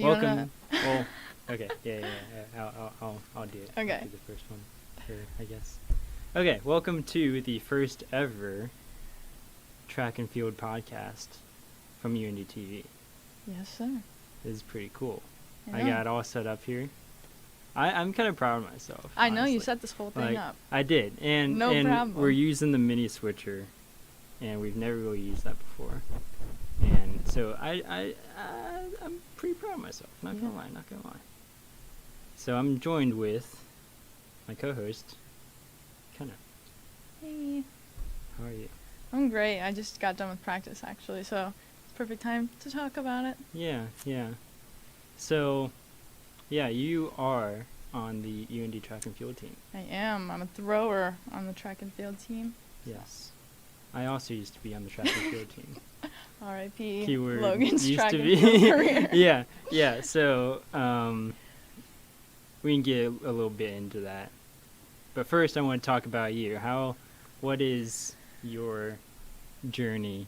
Do you Welcome. Well, okay. Yeah. I'll do it. Okay. I'll do the first one, I guess. Okay. Welcome to the first ever track and field podcast from UND TV. Yes, sir. This is pretty cool. I I got it all set up here. I'm kind of proud of myself. I know you honestly. set this whole thing up. I did, and No problem. we're using the mini switcher, and we've never really used that before, and so I'm pretty proud of myself. Not gonna lie. So I'm joined with my co-host, Kenna. Hey. How are you? I'm great. I just got done with practice, actually, so it's perfect time to talk about it. Yeah. So, yeah, you are on the UND track and field team. I am. I'm a thrower on the track and field team. Yes. I also used to be on the track and field team. R.I.P. Keyword Logan's used track to and be. field career. Yeah. So, we can get a little bit into that. But first, I want to talk about you. What is your journey?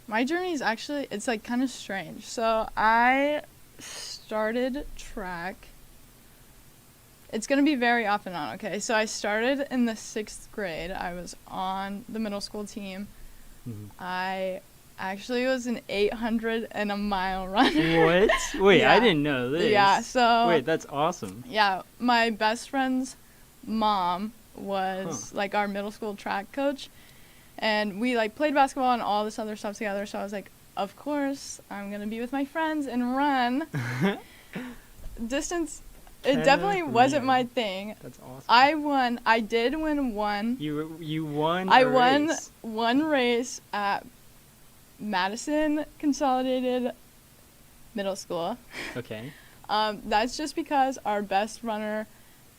My journey is actually, it's like kind of strange. So I started track. It's going to be very off and on, okay? So I started in the 6th grade. I was on the middle school team. Mm-hmm. I actually was an 800 and a mile runner. What? Wait, Yeah. I didn't know this. Yeah, so... Wait, that's awesome. Yeah, my best friend's mom was like our middle school track coach, and we like played basketball and all this other stuff together. So I was like, of course I'm gonna be with my friends and run. Distance, it definitely wasn't my thing. That's awesome. I did win one. You won. I a won race. one race at Madison Consolidated Middle School. Okay. That's just because our best runner,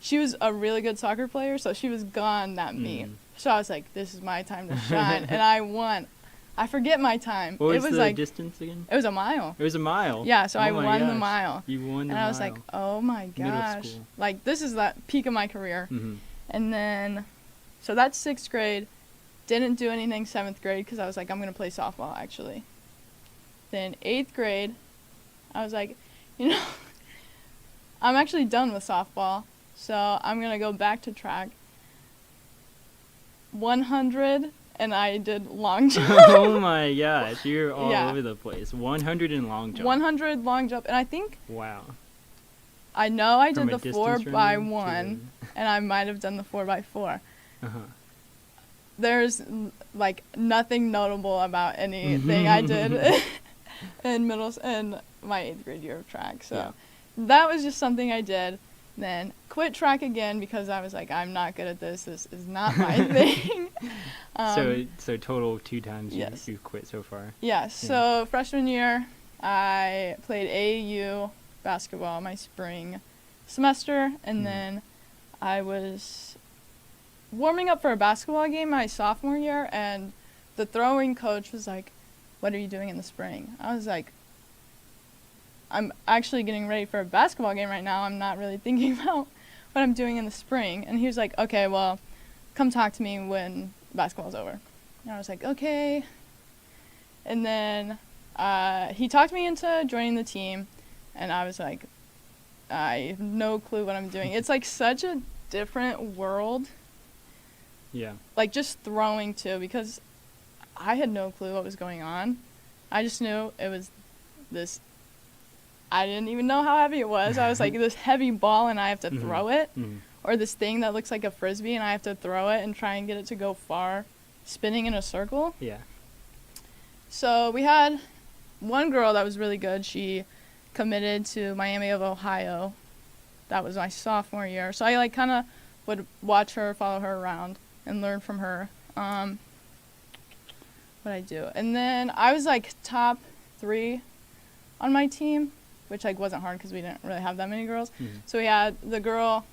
she was a really good soccer player, so she was gone that meet. So I was like, this is my time to shine, and I won. I forget my time. What it was the like distance again? It was a mile. It was a mile. Yeah, so I my won the gosh. mile. You won the mile. And I was like, oh my Middle gosh. school. Like, this is the peak of my career. Mm-hmm. And then, so that's 6th grade. Didn't do anything 7th grade because I was like, I'm going to play softball, actually. Then 8th grade, I was like, I'm actually done with softball, so I'm going to go back to track. 100, and I did long jump. Oh my gosh, you're all over the place. 100 in long jump. 100 long jump, and I think... Wow. I know I From did a the distance 4x1, and I might have done the 4x4. Uh-huh. There's, like, nothing notable about anything I did in my 8th grade year of track. So that was just something I did. Then quit track again because I was like, I'm not good at this. This is not my thing. So total 2 times yes. you've quit so far. Yeah, so freshman year, I played AAU basketball my spring semester, and then I was warming up for a basketball game my sophomore year, and the throwing coach was like, what are you doing in the spring? I was like, I'm actually getting ready for a basketball game right now. I'm not really thinking about what I'm doing in the spring. And he was like, okay, well, come talk to me when basketball's over. And I was like, okay. And then he talked me into joining the team, and I was like, I have no clue what I'm doing. It's like such a different world. Yeah. Like just throwing too, because I had no clue what was going on. I just knew it was this, I didn't even know how heavy it was. I was like, this heavy ball and I have to throw it. Or this thing that looks like a frisbee and I have to throw it and try and get it to go far, spinning in a circle. Yeah. So we had one girl that was really good. She committed to Miami of Ohio. That was my sophomore year. So I like kind of would watch her, follow her around, and learn from her. What I do. And then I was like top 3 on my team, which like wasn't hard because we didn't really have that many girls. So we had the girl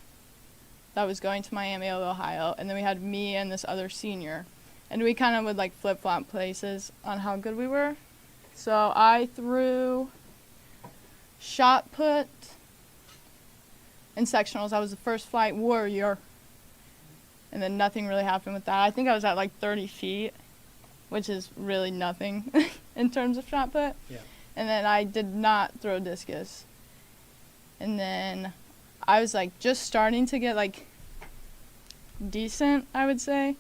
that was going to Miami of Ohio, and then we had me and this other senior. And we kind of would like flip-flop places on how good we were. So I threw shot put in sectionals. I was the first flight warrior. And then nothing really happened with that. I think I was at like 30 feet, which is really nothing in terms of shot put. Yeah. And then I did not throw discus. And then I was like just starting to get like decent, I would say.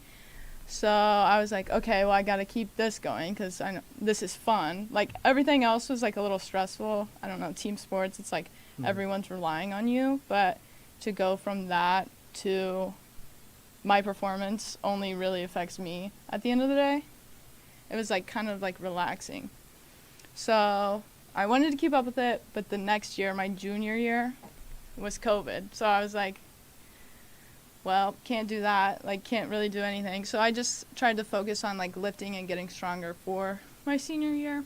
So I was like, okay, well, I got to keep this going because I know this is fun. Like everything else was like a little stressful. I don't know, team sports, it's like everyone's relying on you. But to go from that to my performance only really affects me at the end of the day. It was like kind of like relaxing. So I wanted to keep up with it, but the next year, my junior year, was COVID. So I was like, well, can't do that, like can't really do anything. So I just tried to focus on like lifting and getting stronger for my senior year.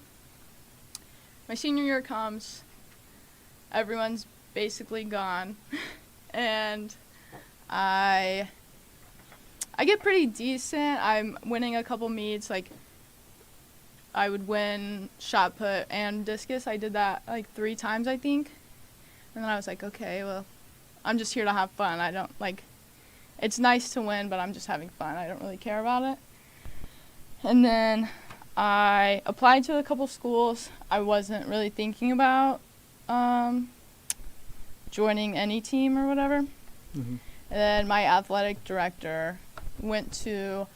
My senior year comes, everyone's basically gone, and I get pretty decent. I'm winning a couple meets, like I would win shot put and discus. I did that like 3 times, I think. And then I was like, okay, well, I'm just here to have fun. I don't like, it's nice to win, but I'm just having fun. I don't really care about it. And then I applied to a couple schools. I wasn't really thinking about joining any team or whatever. Mm-hmm. And then my athletic director went to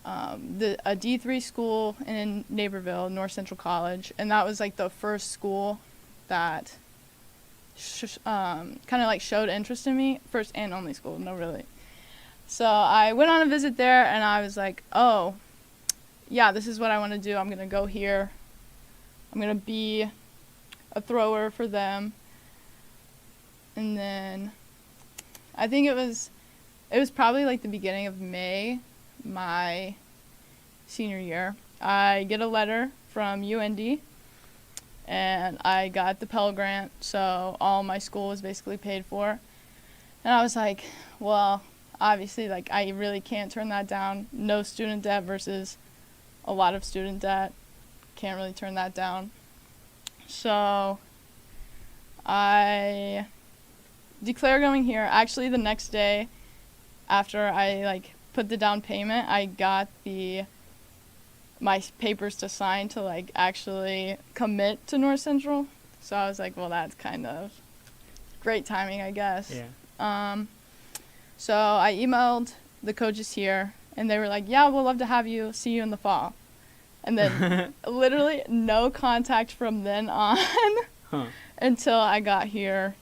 a D3 school in Naperville, North Central College, and that was like the first school that kind of like showed interest in me. First and only school, no really. So I went on a visit there, and I was like, oh, yeah, this is what I want to do. I'm going to go here. I'm going to be a thrower for them. And then I think it was probably like the beginning of May, my senior year. I get a letter from UND, and I got the Pell Grant, so all my school was basically paid for. And I was like, well, obviously, like, I really can't turn that down. No student debt versus a lot of student debt. Can't really turn that down. So I declare going here. Actually, the next day after I, like, put the down payment, I got my papers to sign to like actually commit to North Central. So I was like, well, that's kind of great timing, I guess. Yeah. So I emailed the coaches here, and they were like, yeah, we'll love to have you, see you in the fall. And then literally no contact from then on until I got here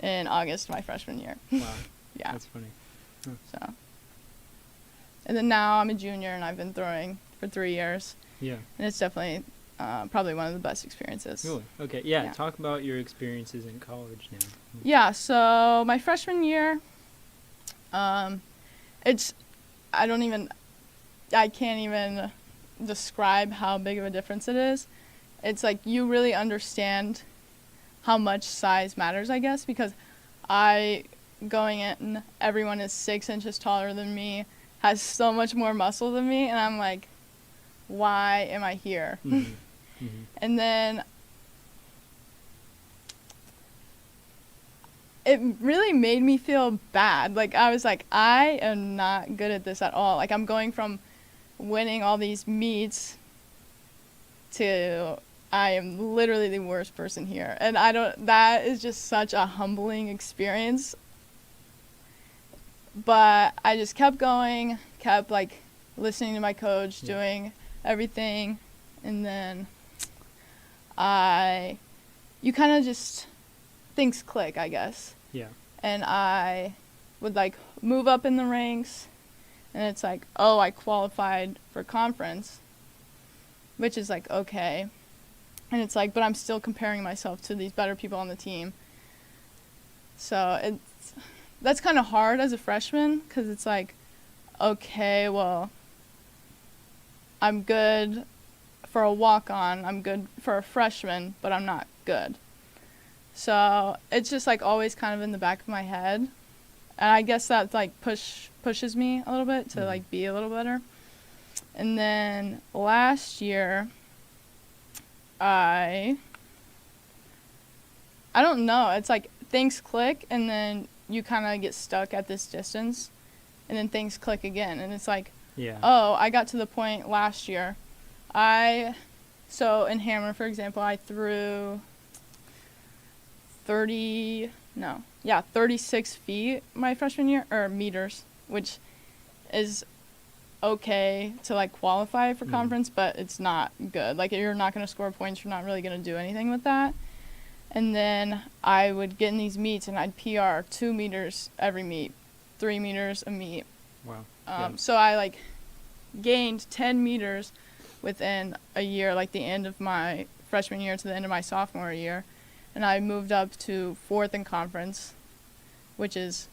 in August my freshman year. Wow. Yeah. That's funny. Huh. So, and then now I'm a junior, and I've been throwing for 3 years. Yeah. And it's definitely probably one of the best experiences. Really? Okay. Yeah. Yeah. Talk about your experiences in college now. Yeah. So my freshman year, I can't even describe how big of a difference it is. It's like you really understand how much size matters, I guess, because going in, everyone is 6 inches taller than me, has so much more muscle than me, and I'm like, why am I here? Mm-hmm. Mm-hmm. And then it really made me feel bad. Like, I was like, I am not good at this at all. Like, I'm going from winning all these meets to I am literally the worst person here. And that is just such a humbling experience. But I just kept going, kept like listening to my coach, doing everything. And then you kind of just, things click, I guess. Yeah. And I would like move up in the ranks, and it's like, oh, I qualified for conference, which is like, okay. And it's like, but I'm still comparing myself to these better people on the team. So that's kind of hard as a freshman, because it's like, okay, well, I'm good for a walk-on, I'm good for a freshman, but I'm not good. So it's just like always kind of in the back of my head. And I guess that like pushes me a little bit to like be a little better. And then last year, I don't know. It's like things click, and then you kind of get stuck at this distance, and then things click again. And it's like, oh, I got to the point last year. So in Hammer, for example, I threw 36 feet my freshman year, or meters, which is okay to like qualify for conference, but it's not good. Like you're not going to score points, you're not really going to do anything with that. And then I would get in these meets and I'd PR 2 meters every meet, 3 meters a meet. Wow. So I like gained 10 meters within a year, like the end of my freshman year to the end of my sophomore year. And I moved up to 4th in conference, which is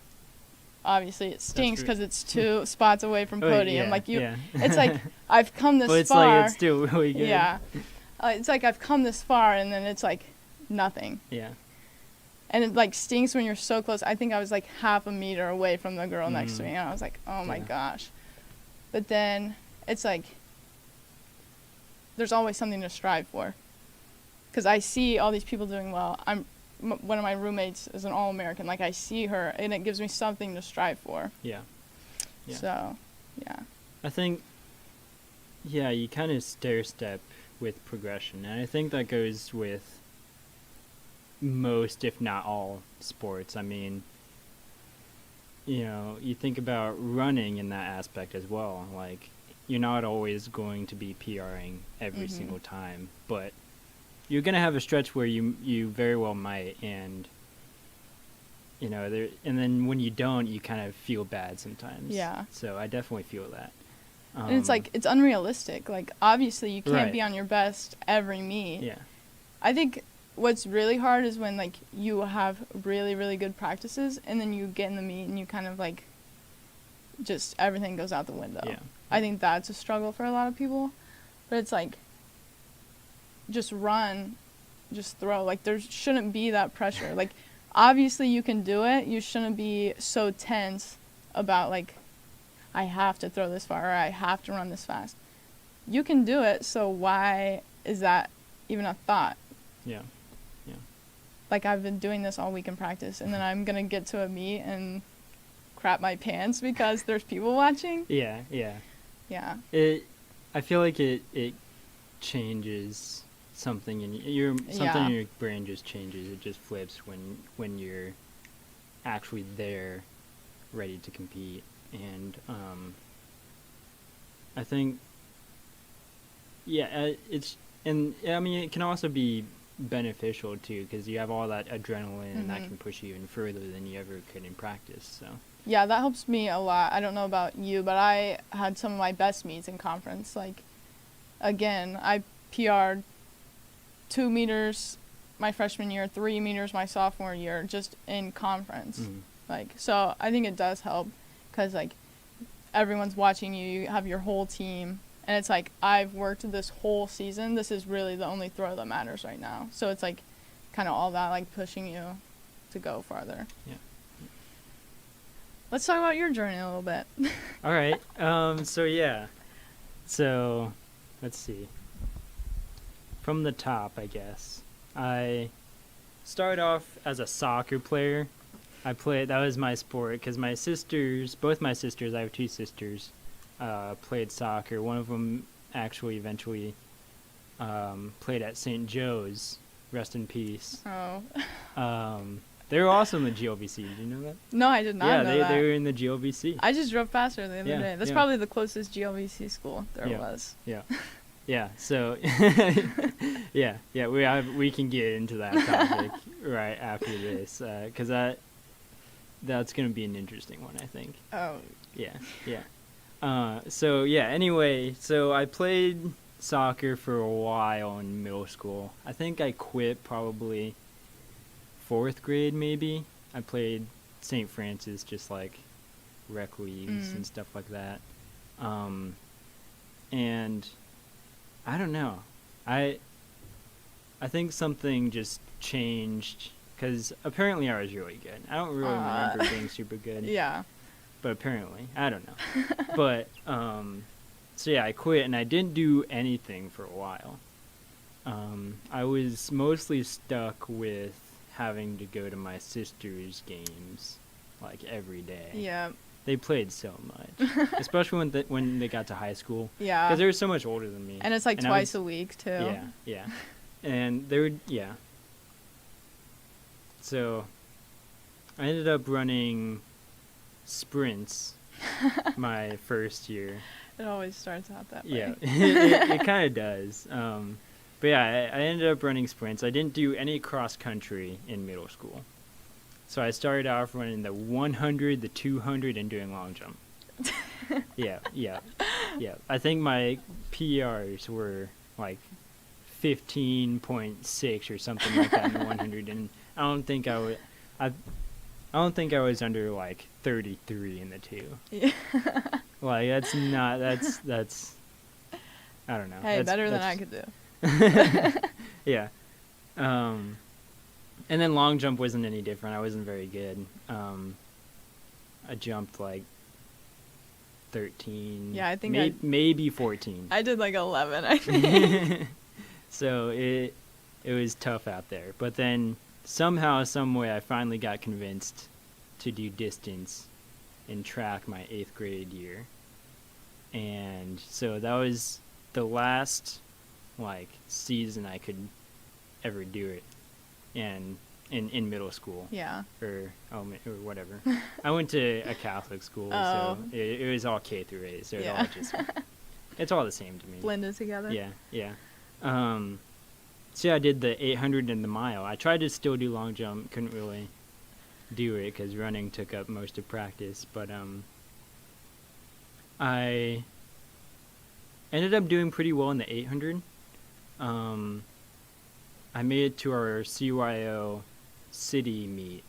obviously it stinks because it's 2 spots away from podium. It's like I've come this but it's far. like it's still really good. Yeah. It's like I've come this far and then it's like nothing. Yeah. And it like stinks when you're so close. I think I was like half a meter away from the girl next to me and I was like, oh my gosh. But then it's like there's always something to strive for. Because I see all these people doing well. One of my roommates is an All-American. Like, I see her, and it gives me something to strive for. Yeah. So, yeah. I think, you kind of stair-step with progression. And I think that goes with most, if not all, sports. I mean, you think about running in that aspect as well. Like, you're not always going to be PRing every single time, but you're going to have a stretch where you very well might, and and then when you don't, you kind of feel bad sometimes. Yeah. So I definitely feel that. And it's like, it's unrealistic. Like, obviously you can't be on your best every meet. Yeah. I think what's really hard is when, like, you have really, really good practices, and then you get in the meet and you kind of, like, just everything goes out the window. Yeah. I think that's a struggle for a lot of people. But it's like, just run, just throw. Like, there shouldn't be that pressure. Like, obviously you can do it. You shouldn't be so tense about, like, I have to throw this far or I have to run this fast. You can do it, so why is that even a thought? Yeah. Like, I've been doing this all week in practice, and then I'm going to get to a meet and crap my pants because there's people watching. Yeah. I feel like it changes something in your in your brain just changes. It just flips when you're actually there, ready to compete. And I think it's, and I mean, it can also be beneficial too, because you have all that adrenaline and that can push you even further than you ever could in practice. So yeah, that helps me a lot. I don't know about you, but I had some of my best meets in conference. Like, again, I PR'd 2 meters my freshman year, 3 meters my sophomore year, just in conference. Like, so I think it does help, because like everyone's watching you, you have your whole team, and it's like, I've worked this whole season, this is really the only throw that matters right now. So it's like kind of all that, like, pushing you to go farther. Yeah. Let's talk about your journey a little bit. All right. So let's see. From the top, I guess. I started off as a soccer player. That was my sport, because both my sisters, I have 2 sisters, played soccer. One of them actually eventually played at St. Joe's, rest in peace. Oh. They were also in the GLVC. Did you know that? No, I did not know that. Yeah, they were in the GLVC. I just drove past her the other day. That's probably the closest GLVC school there was. Yeah. So, we can get into that topic right after this, because that's going to be an interesting one, I think. Oh. Yeah. Anyway, so I played soccer for a while in middle school. I think I quit probably 4th grade, maybe. I played St. Francis, just like rec leagues and stuff like that. And I don't know. I think something just changed, because apparently I was really good. I don't really remember being super good. Yeah. But apparently, I don't know. But I quit, and I didn't do anything for a while. I was mostly stuck with having to go to my sister's games like every day. Yeah. They played so much, especially when they got to high school. Yeah. Because they were so much older than me. And it's like twice a week too. Yeah. And they were So I ended up running sprints my first year. It always starts out that Yeah, way. it kind of does. But yeah, I ended up running sprints. I didn't do any cross country in middle school. So I started off running the 100, the 200, and doing long jump. Yeah. I think my PRs were like 15.6 or something like that in the 100, and I don't think I was under like 33 in the 2. Yeah. Like that's I don't know. Hey, That's, better than I could do. Yeah. And then long jump wasn't any different. I wasn't very good. I jumped like 13. Yeah, I think maybe 14. I did like 11, I think. So it was tough out there. But then somehow, some way, I finally got convinced to do distance in track my 8th grade year. And so that was the last like season I could ever do it, and in middle school. Yeah. Or whatever. I went to a Catholic school, Oh. so it was all K through 8. So Yeah. it's all the same to me. Blended together. Yeah. So yeah, I did the 800 and the mile. I tried to still do long jump, couldn't really do it because running took up most of practice. But I ended up doing pretty well in the 800. I made it to our CYO city meet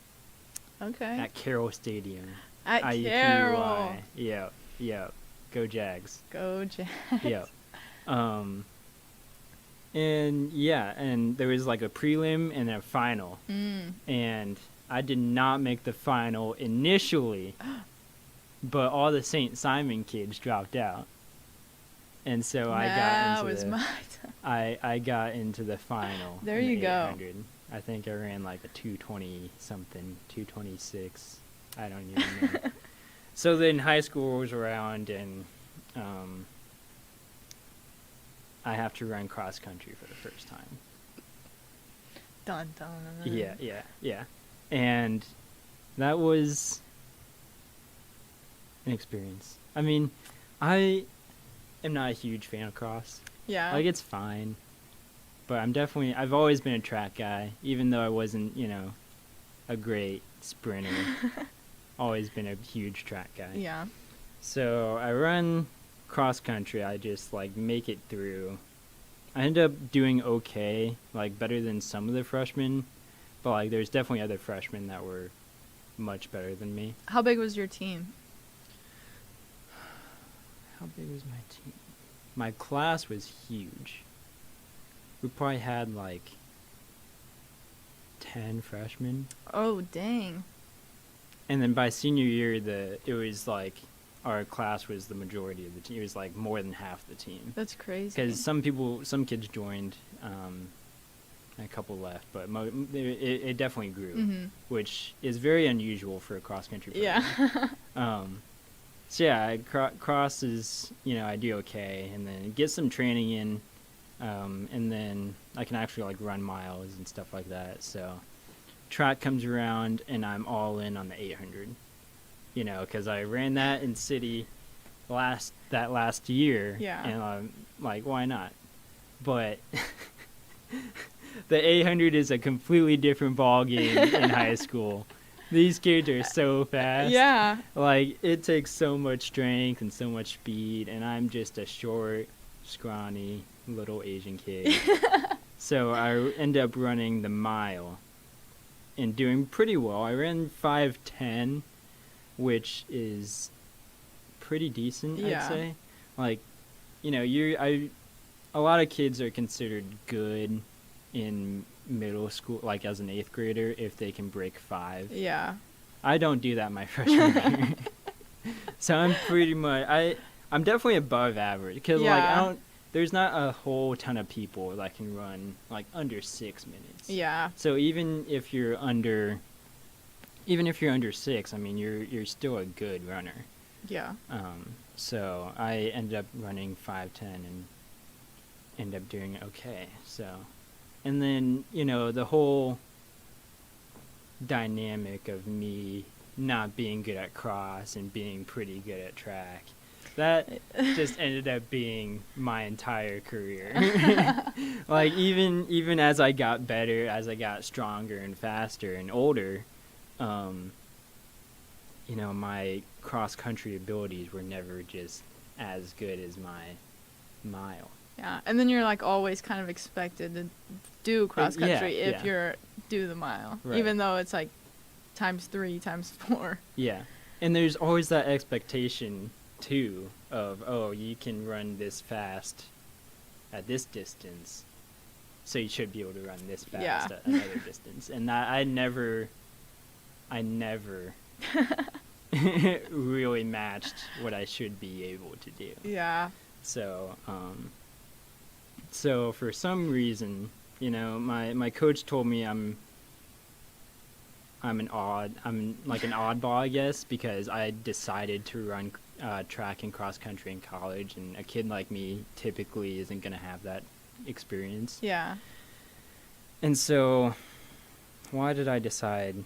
Okay. at Carroll Stadium. At IUPUI. Carroll. Yeah. Go Jags. Go Jags. Yeah. And there was like a prelim and a final. And I did not make the final initially, but all the St. Simon kids dropped out. And so I got into the final. There in the you go. 800. I think I ran like a 220 something, 226. I don't even know. So then high school rolls around, and I have to run cross country for the first time. Dun dun. Yeah. And that was an experience. I mean, I am not a huge fan of cross. Yeah. Like, it's fine. But I've always been a track guy, even though I wasn't, a great sprinter. Always been a huge track guy. Yeah. So I run cross country. I just like make it through. I end up doing okay, like better than some of the freshmen, but like there's definitely other freshmen that were much better than me. How big was your team? How big was my team? My class was huge. We probably had like 10 freshmen. Oh, dang. And then by senior year, it was like our class was the majority of the team. It was like more than half the team. That's crazy. Because some kids joined, a couple left, but it definitely grew, which is very unusual for a cross country program. Yeah. So yeah, cross is, I do okay, and then get some training in, and then I can actually like run miles and stuff like that. So track comes around, and I'm all in on the 800, because I ran that in city last year. Yeah. And I'm like, why not? But the 800 is a completely different ball game in high school. These kids are so fast. Yeah. Like, it takes so much strength and so much speed, and I'm just a short, scrawny, little Asian kid. So I end up running the mile and doing pretty well. I ran 5:10, which is pretty decent, Yeah. I'd say. Like, a lot of kids are considered good in middle school, like as an 8th grader, if they can break 5. Yeah. I don't do that my freshman year. So I'm pretty much, I'm definitely above average, because Yeah. there's not a whole ton of people that can run like under 6 minutes. Yeah. So even if you're under 6, I mean, you're still a good runner. Yeah. So I ended up running 5:10 and ended up doing okay. So, and then the whole dynamic of me not being good at cross and being pretty good at track. That just ended up being my entire career. Like even as I got better, as I got stronger and faster and older, you know, my cross country abilities were never just as good as my mile. Yeah, and then you're like always kind of expected to do cross country if yeah. you're do the mile, Right. even though it's like ×3, ×4. Yeah, and there's always that expectation too of, oh, you can run this fast at this distance, so you should be able to run this fast Yeah. at another distance. And I never really matched what I should be able to do. Yeah. So so for some reason, you know, my coach told me I'm like an oddball, I guess, because I decided to run track and cross country in college, and a kid like me typically isn't going to have that experience. Yeah. And so, why did I decide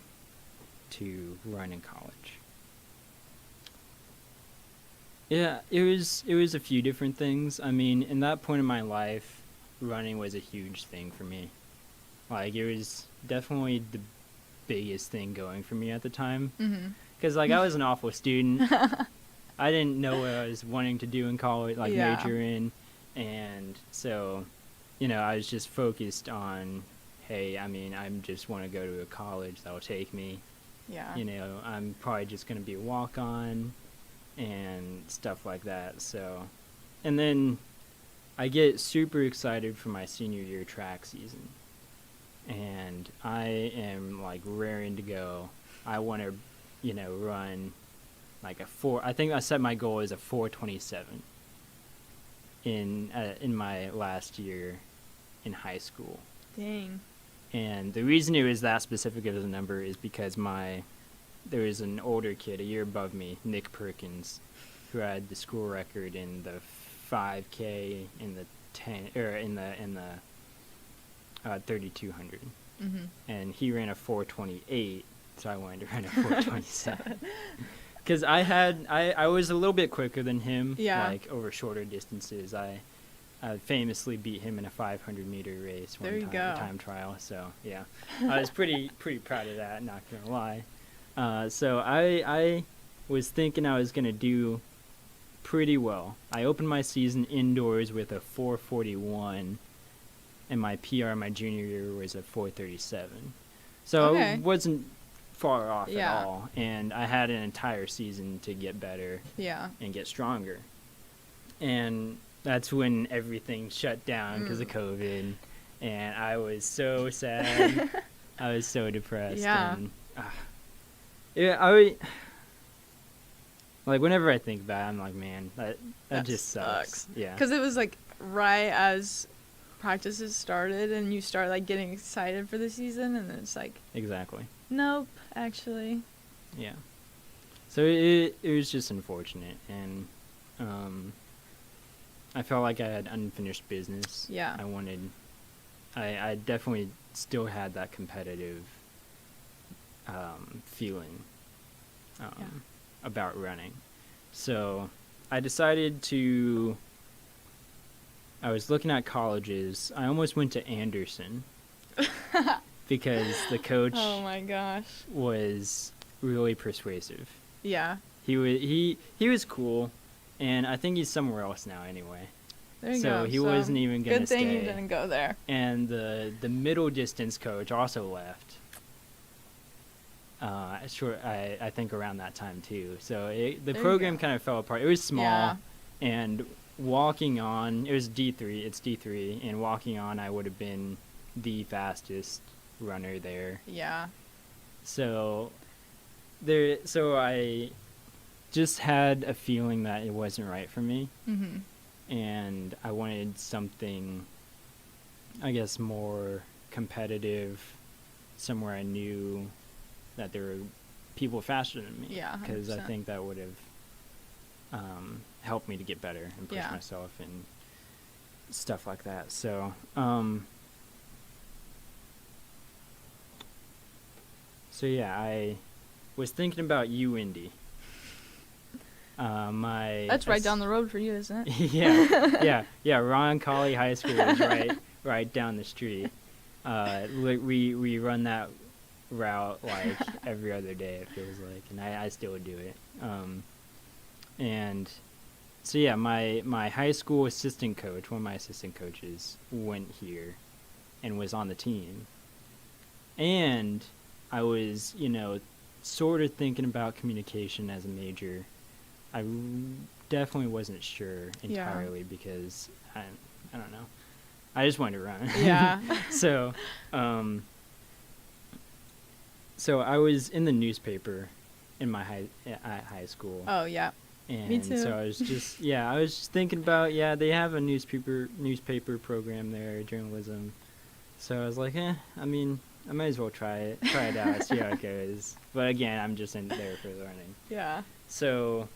to run in college? Yeah, it was a few different things. I mean, in that point in my life, running was a huge thing for me. Like, it was definitely the biggest thing going for me at the time. Mm-hmm. Because, like, I was an awful student. I didn't know what I was wanting to do in college, like, Yeah. major in. And so, you know, I was just focused on, hey, I mean, I just want to go to a college that will take me. Yeah. You know, I'm probably just going to be a walk-on and stuff like that. So, and then I get super excited for my senior year track season. And I am, like, raring to go. I want to, you know, run like I think I set my goal as a 4:27 in my last year in high school. Dang. And the reason it was that specific of a number is because there was an older kid a year above me, Nick Perkins, who had the school record in the 5K, in the 10 or in the 3200. Mm-hmm. And he ran a 4:28, so I wanted to run a 4:27. Because I was a little bit quicker than him, Yeah. like over shorter distances. I famously beat him in a 500-meter race There one you time, go. time trial. So yeah, I was pretty proud of that. Not gonna lie. So I was thinking I was gonna do pretty well. I opened my season indoors with a 4:41, and my PR my junior year was a 4:37. So Okay. it wasn't far off Yeah. at all, and I had an entire season to get better Yeah. and get stronger. And that's when everything shut down because of COVID, and I was so sad. I was so depressed. Yeah. And, like, whenever I think about it, I'm like, man, that just sucks. Yeah. Because it was like right as practices started and you start like getting excited for the season, and then it's like, Exactly. nope, actually. Yeah. So it was just unfortunate, and I felt like I had unfinished business. Yeah. I definitely still had that competitive feeling about running. So I decided I was looking at colleges. I almost went to Anderson because the coach Oh my gosh. was really persuasive. Yeah. He was cool, and I think he's somewhere else now anyway. There you So go. he wasn't even gonna Good thing stay. you didn't go there. And the middle distance coach also left. I think around that time too. So the There you program go. kind of fell apart. It was small, Yeah. and walking on, it was D3. It's D3, and walking on, I would have been the fastest runner there. Yeah. So I just had a feeling that it wasn't right for me, Mhm. and I wanted something, I guess, more competitive, somewhere I knew that there were people faster than me. Yeah, Because I 100%. think that would have helped me to get better and push Yeah. myself and stuff like that. So yeah, I was thinking about you, Indy. That's right down the road for you, isn't it? yeah. Ron Colley High School is right down the street. We run that route like every other day. It feels like, and I still do it. And so yeah, my high school assistant coach, one of my assistant coaches, went here, and was on the team. And I was, sort of thinking about communication as a major. I definitely wasn't sure entirely because I don't know. I just wanted to run. Yeah. So I was in the newspaper in my high school. Oh yeah. And Me too. so I was just thinking about, they have a newspaper program there, journalism. So I was like, I mean, I might as well try it out, see how it goes. But again, I'm just in there for learning. Yeah. So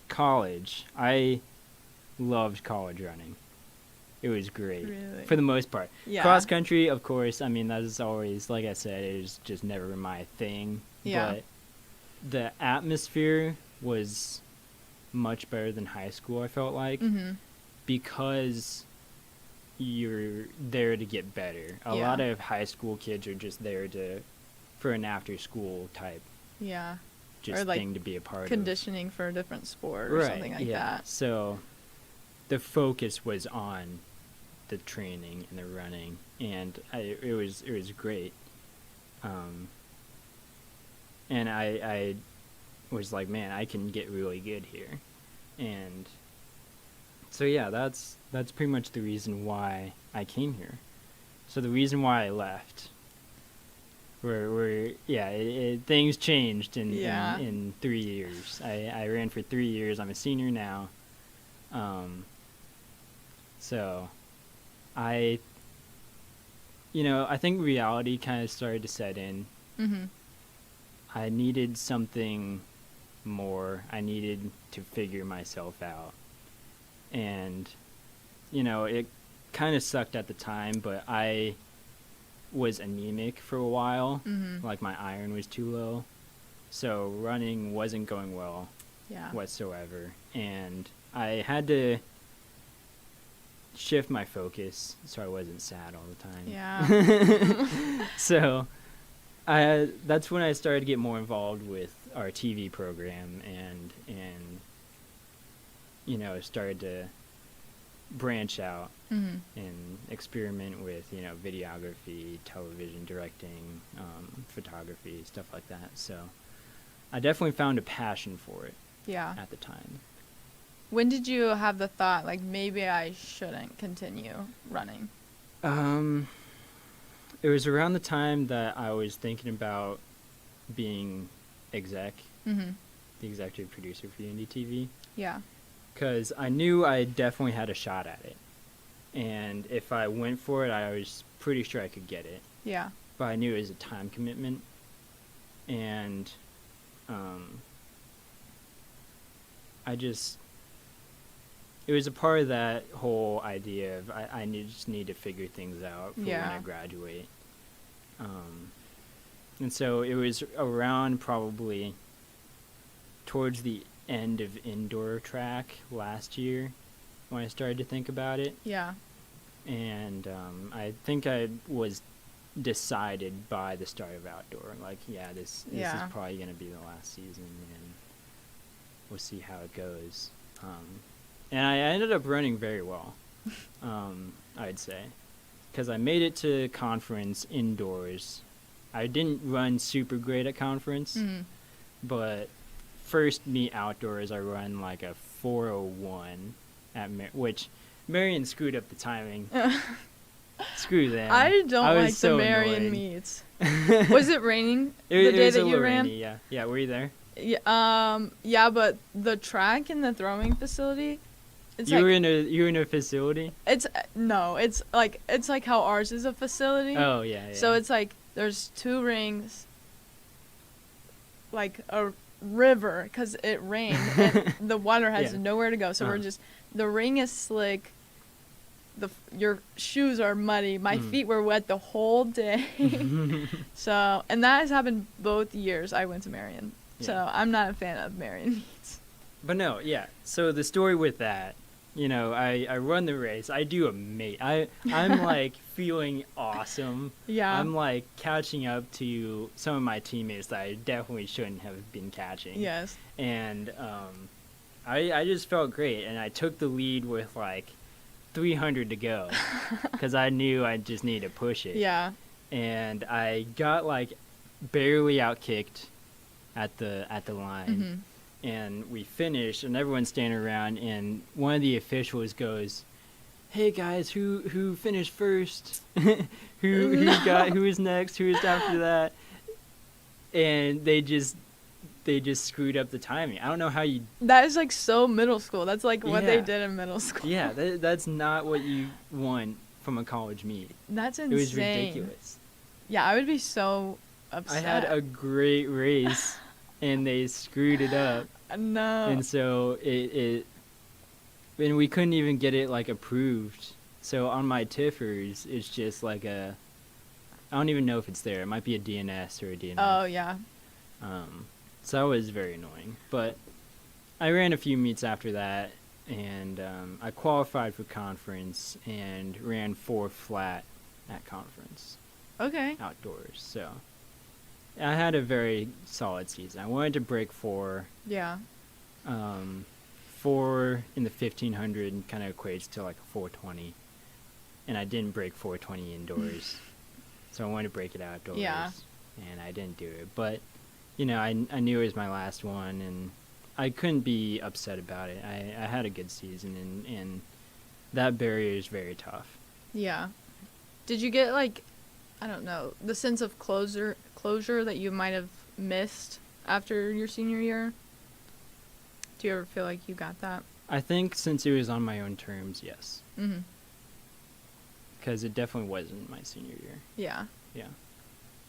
college, I loved college running. It was great. Really? For the most part. Yeah. Cross country, of course, I mean, that is always, like I said, it was just never my thing. Yeah. But the atmosphere was much better than high school, I felt like. Mm-hmm. Because you're there to get better. A lot of high school kids are just there for an after school type or like thing to be a part conditioning for a different sport or something like that. So the focus was on the training and the running, and it was great. And I was like, man, I can get really good here. And so yeah, that's pretty much the reason why I came here. So the reason why I left, things changed in 3 years. I ran for 3 years. I'm a senior now. So I think reality kind of started to set in. Mm-hmm. I needed something more. I needed to figure myself out. And, it kind of sucked at the time, but I was anemic for a while. Mm-hmm. Like, my iron was too low. So running wasn't going well whatsoever. And I had to shift my focus so I wasn't sad all the time. Yeah. So that's when I started to get more involved with our TV program and started to branch out and experiment with, videography, television directing, photography, stuff like that. So I definitely found a passion for it at the time. When did you have the thought, like, maybe I shouldn't continue running? It was around the time that I was thinking about being the executive producer for Indie TV. Yeah. Because I knew I definitely had a shot at it. And if I went for it, I was pretty sure I could get it. Yeah. But I knew it was a time commitment. And it was a part of that whole idea of I just need to figure things out for when I graduate. And so it was around probably towards the end of indoor track last year when I started to think about it. Yeah. And I think I was decided by the start of outdoor. Like, this is probably going to be the last season, and we'll see how it goes. And I ended up running very well, I'd say, because I made it to conference indoors. I didn't run super great at conference, but first meet outdoors, I run like a 4:01 at which Marion screwed up the timing. Screw them. I don't like so the Marion annoyed. meets. Was it raining the day that you ran? Rainy, yeah. Were you there? Yeah, but the track in the throwing facility. You were in a facility? It's like how ours is a facility. Oh yeah. So it's like there's two rings, like a river, because it rained and the water has nowhere to go. So we're just, the ring is slick, your shoes are muddy. My feet were wet the whole day. So, and that has happened both years I went to Marion. Yeah. So I'm not a fan of Marion meets. But no, yeah. So the story with that, I run the race. I do I'm like feeling awesome. Yeah. I'm like catching up to some of my teammates that I definitely shouldn't have been catching. Yes. And I just felt great, and I took the lead with like 300 to go because I knew I just needed to push it. Yeah. And I got like barely outkicked at the line. And we finished, and everyone's standing around, and one of the officials goes, "Hey guys, who finished first? who is next? Who is after that?" And they just screwed up the timing. I don't know how you. That is like so middle school. That's like what they Yeah. did in middle school. Yeah, that's not what you want from a college meet. That's insane. It was ridiculous. Yeah, I would be so upset. I had a great race, and they screwed it up. No. And so and we couldn't even get it like approved. So on my Tiffers, it's just like I don't even know if it's there. It might be a DNS or a DNF. Oh yeah. So that was very annoying. But I ran a few meets after that, and I qualified for conference and ran 4 flat at conference Okay. outdoors. So I had a very solid season. I wanted to break 4. Yeah. 4 in the 1500 kind of equates to like a 420, and I didn't break 420 indoors, so I wanted to break it outdoors. Yeah. And I didn't do it, but I knew it was my last one, and I couldn't be upset about it. I had a good season, and that barrier is very tough. Yeah. Did you get like, I don't know, the sense of closure that you might have missed after your senior year? Do you ever feel like you got that? I think since it was on my own terms, yes. Mm-hmm. Because it definitely wasn't my senior year. Yeah. Yeah.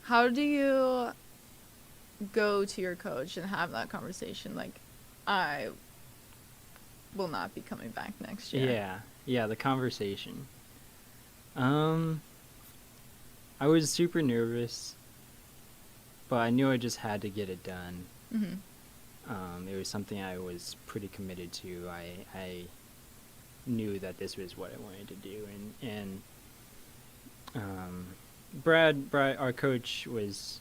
How do you go to your coach and have that conversation? Like, I will not be coming back next year. Yeah, the conversation. I was super nervous, but I knew I just had to get it done. Mm-hmm. It was something I was pretty committed to. I knew that this was what I wanted to do, and Brad, our coach, was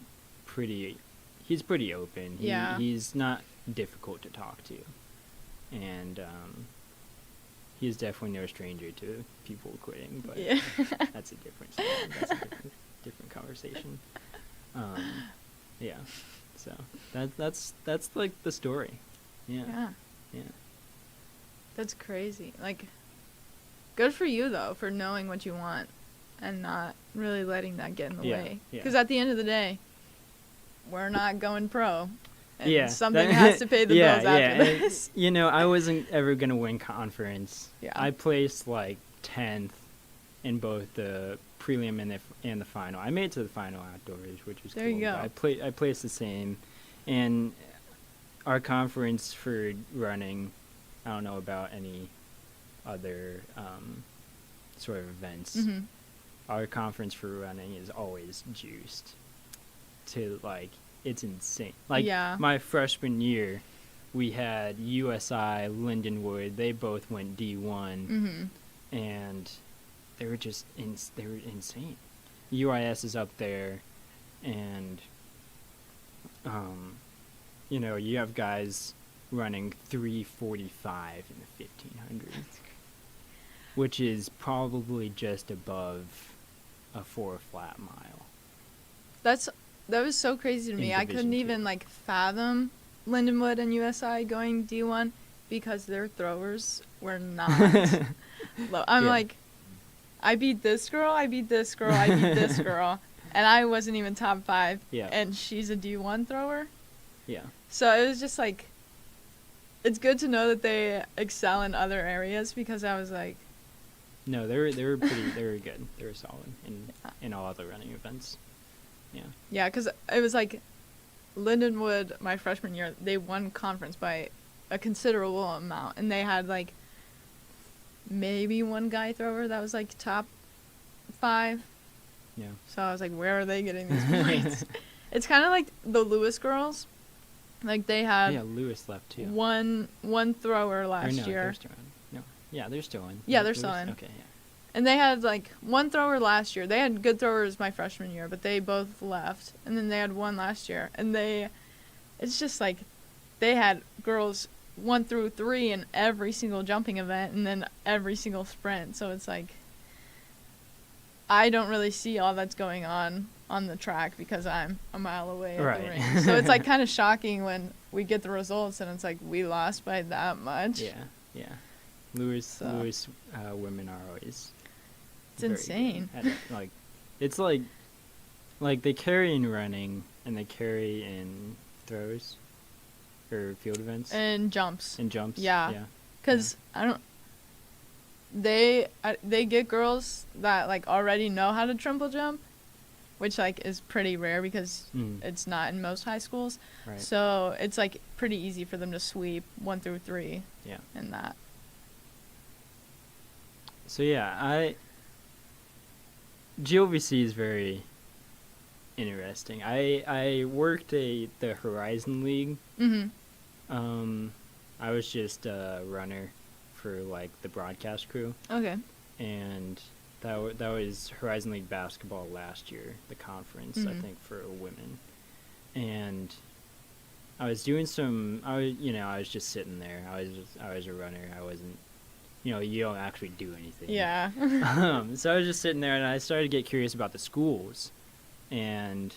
he's pretty open. He's not difficult to talk to, and he's definitely no stranger to people quitting, but Yeah. that's a different story. That's a different conversation. Yeah. So that's like the story. Yeah. That's crazy. Like, good for you though for knowing what you want and not really letting that get in the way. Because at the end of the day, we're not going pro. And something has to pay the bills after this. I wasn't ever gonna win conference. Yeah. I placed like 10th in both the prelim and the final. I made it to the final outdoors, which was There cool. you go. I placed the same, and our conference for running, I don't know about any other sort of events. Mm-hmm. Our conference for running is always juiced to like, it's insane. Like my freshman year, we had USI, Lindenwood. They both went D1, Mm-hmm. and they were just they were insane. UIS is up there, and you have guys running 3:45 in the 1500s, which is probably just above a 4 flat mile. That was so crazy to me. I Division couldn't 2. even like fathom Lindenwood and USI going D1 because their throwers were not low. I'm like, I beat this girl, I beat this girl, I beat this girl, and I wasn't even top 5. Yeah. And she's a D1 thrower. Yeah. So it was just like, it's good to know that they excel in other areas because I was like, No, they were good. They were solid in all other running events. Yeah. Yeah, because it was like Lindenwood, my freshman year, they won conference by a considerable amount, and they had like maybe one guy thrower that was like top 5. Yeah. So I was like, where are they getting these points? It's kind of like the Lewis girls. Like they had Yeah, Lewis left too. one thrower Or last no, year. they're still in. No. Yeah, they're still in. Yeah, Like they're still Lewis? in. Okay, yeah. And they had like one thrower last year. They had good throwers my freshman year, but they both left. And then they had one last year. And it's just like they had girls 1 through 3 in every single jumping event and then every single sprint. So it's like I don't really see all that's going on the track because I'm a mile away at the ring. So it's like kind of shocking when we get the results and it's like we lost by that much. Yeah. Lewis women are always It's very insane. good at it. Like it's like they carry in running and they carry in throws or field events And jumps. and jumps. Yeah. Because they get girls that like already know how to triple jump, which like is pretty rare because it's not in most high schools. Right. So it's like pretty easy for them to sweep 1 through 3. Yeah. In that. So yeah, GLVC is very interesting. I worked the Horizon League. Mhm. I was just a runner for like the broadcast crew, Okay. and that was Horizon League basketball last year, the conference I Mhm. think for women, and I was doing I was just sitting there. I was a runner. I wasn't. You don't actually do anything. Yeah. So I was just sitting there, and I started to get curious about the schools, and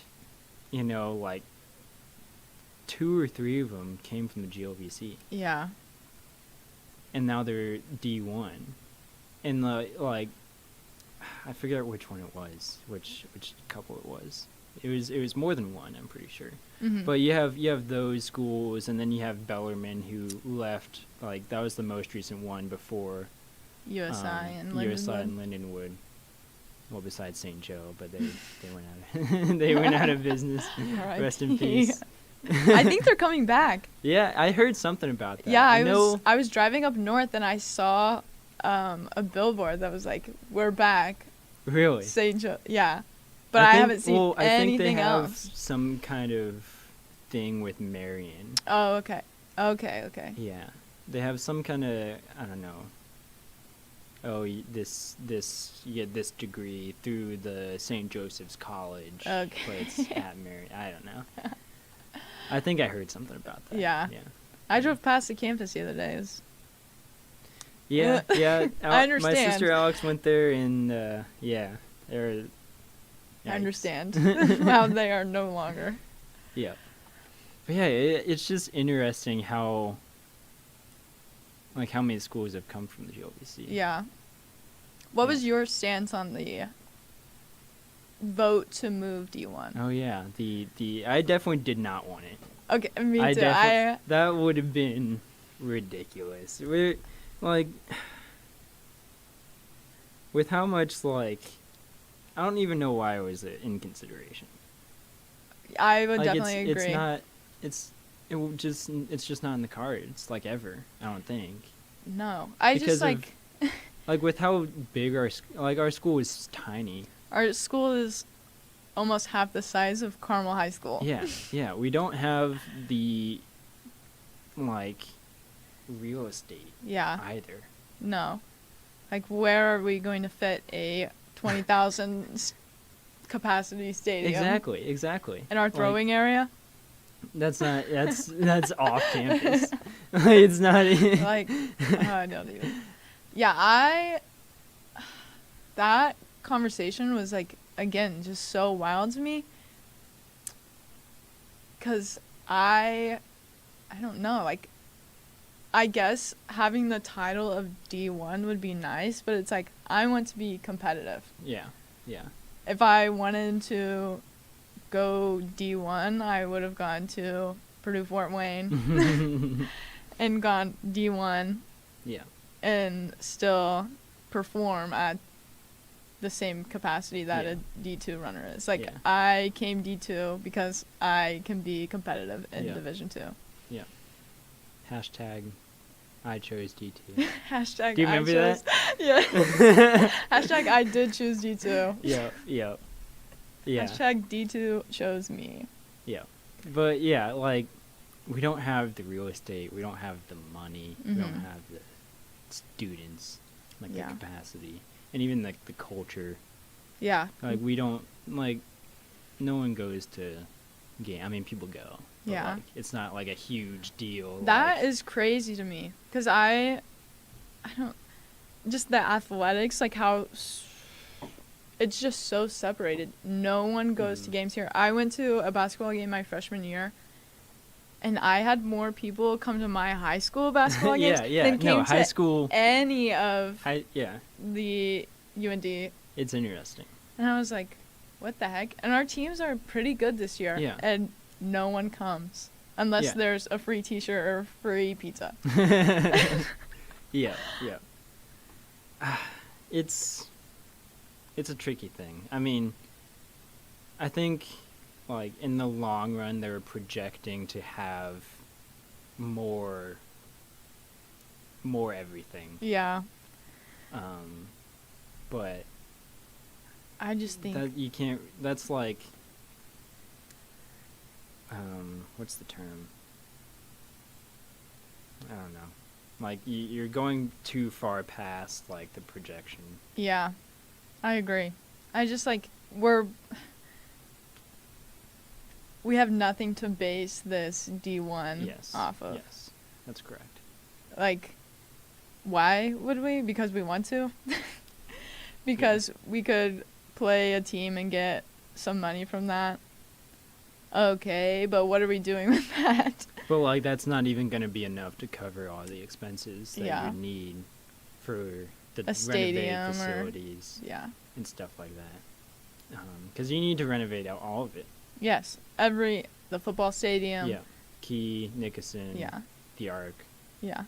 like 2 or 3 of them came from the GLVC, Yeah. and now they're D1, and like I forget which one it was, which couple it was. It was more than one, I'm pretty sure. Mhm. But you have those schools, and then you have Bellarmine who left. Like that was the most recent one before USI and USI Lindenwood. and Lindenwood. Well, besides St. Joe, but they went out. They went out of business. R.I.P. Rest in peace. I think they're coming back. Yeah, I heard something about that. Yeah, I know. I was driving up north and I saw a billboard that was like, "We're back." Really. St. Joe. Yeah. But I haven't seen I think anything they have else. some kind of thing with Marion. Oh, okay. Okay. Yeah, they have some kind of, I don't know. Oh, you get this degree through the St. Joseph's College. Okay. But it's at Marion. I don't know. I think I heard something about that. Yeah. Yeah. I drove past the campus the other day. It was, Yeah. I understand. My sister Alex went there, and yeah, they're. I Yikes. understand how they are no longer. Yeah. But yeah, it's just interesting how many schools have come from the GLVC. Yeah. What was your stance on the vote to move D1? Oh yeah, the I definitely did not want it. Okay, me too. That would have been ridiculous. We're like, with how much I don't even know why it was in consideration. I would Like, definitely agree. It's just not in the cards ever. I don't think. No, I Because just like with how big our school is tiny. our school is almost half the size of Carmel High School. Yeah, we don't have the real estate Yeah. either. No. Where are we going to fit a 20,000 capacity stadium? Exactly. In our throwing area? That's off campus. It's not. I don't even. Yeah, that conversation was again just so wild to me. 'Cause I don't know, I guess having the title of D1 would be nice, but it's I want to be competitive. Yeah. If I wanted to go D1, I would have gone to Purdue Fort Wayne and gone D1 Yeah. and still perform at the same capacity that Yeah. a D2 runner is. Yeah. I came D2 because I can be competitive in Yeah. Division 2. Yeah. Hashtag I chose D2. Hashtag Do you remember that? Yeah. Hashtag I did choose D2. Yeah. Hashtag D2 chose me. Yeah. But yeah, like, we don't have the real estate. We don't have the money. We don't have the students, like the capacity, and even like the culture. Yeah. Like, we don't, like, no one goes to game. I mean, people go. But Yeah. like, it's not like a huge deal. That like, is crazy to me, because I don't, just the athletics, like how it's just so separated. No one goes to games here. I went to a basketball game my freshman year, and I had more people come to my high school basketball games than came high to school. any of Yeah. the UND. It's interesting. And I was like, what the heck? And our teams are pretty good this year. Yeah. And no one comes unless there's a free t-shirt or free pizza. Yeah. It's a tricky thing. I mean, I think, like, in the long run, they're projecting to have more everything. Yeah. But I just think that you can't. That's like, what's the term? I don't know. Like, you're going too far past, like, the projection. Yeah, I agree. I just, like, we have nothing to base this D1 off of. Yes, that's correct. Like, why would we? Because we want to? Because we could play a team and get some money from that. Okay, but what are we doing with that? But, like, that's not even going to be enough to cover all the expenses that Yeah. you need for the A stadium renovated facilities and stuff like that. Because you need to renovate out all of it. Yes, the football stadium. Yeah. Key, Nickerson, Yeah. the Arc. Yeah.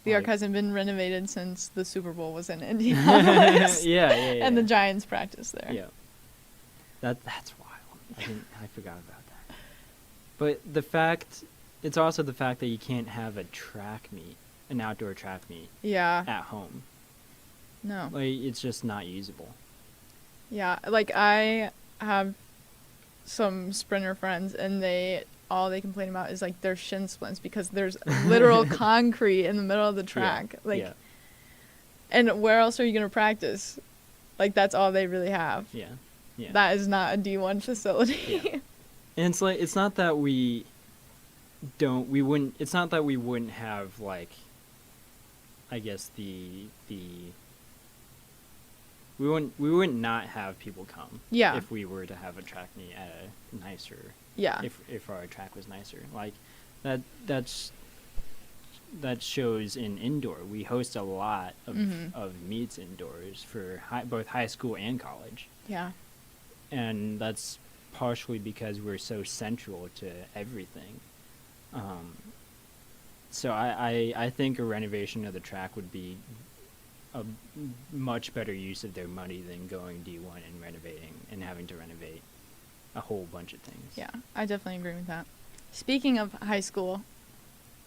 The Arc Like- hasn't been renovated since the Super Bowl was in Indianapolis. yeah. And the Giants practice there. Yeah. That's wild. I forgot about that. But it's also the fact that you can't have an outdoor track meet Yeah. at home. No. Like, it's just not usable. Yeah, like I have some sprinter friends, and all they complain about is like their shin splints because there's literal concrete in the middle of the track. And where else are you gonna practice? Like, that's all they really have. Yeah. That is not a D1 facility. Yeah. And it's like, it's not that we wouldn't have, like, I guess we wouldn't not have people come. Yeah. If we were to have a track meet at a nicer. Yeah. If our track was nicer, like, that shows in indoor. We host a lot of meets indoors for both high school and college. Yeah. And that's partially because we're so central to everything. So I think a renovation of the track would be a much better use of their money than going D1 and renovating and having to renovate a whole bunch of things. Yeah, I definitely agree with that. Speaking of high school,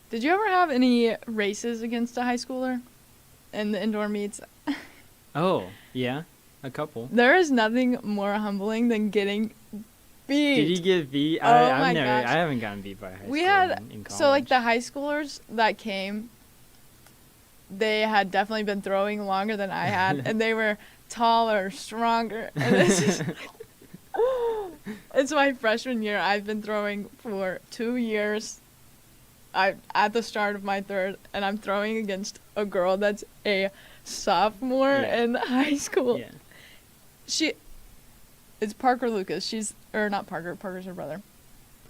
did you ever have any races against a high schooler in the indoor meets? Oh, yeah, a couple. There is nothing more humbling than getting beat. Did you get beat? Oh my gosh. I haven't gotten beat by a high schooler We had, in college. so like the high schoolers that came, they had definitely been throwing longer than I had, and they were taller, stronger, and it's just, it's my freshman year. I've been throwing for 2 years. At the start of my third, and I'm throwing against a girl that's a sophomore in high school. Yeah. It's Parker Lucas. Not Parker. Parker's her brother.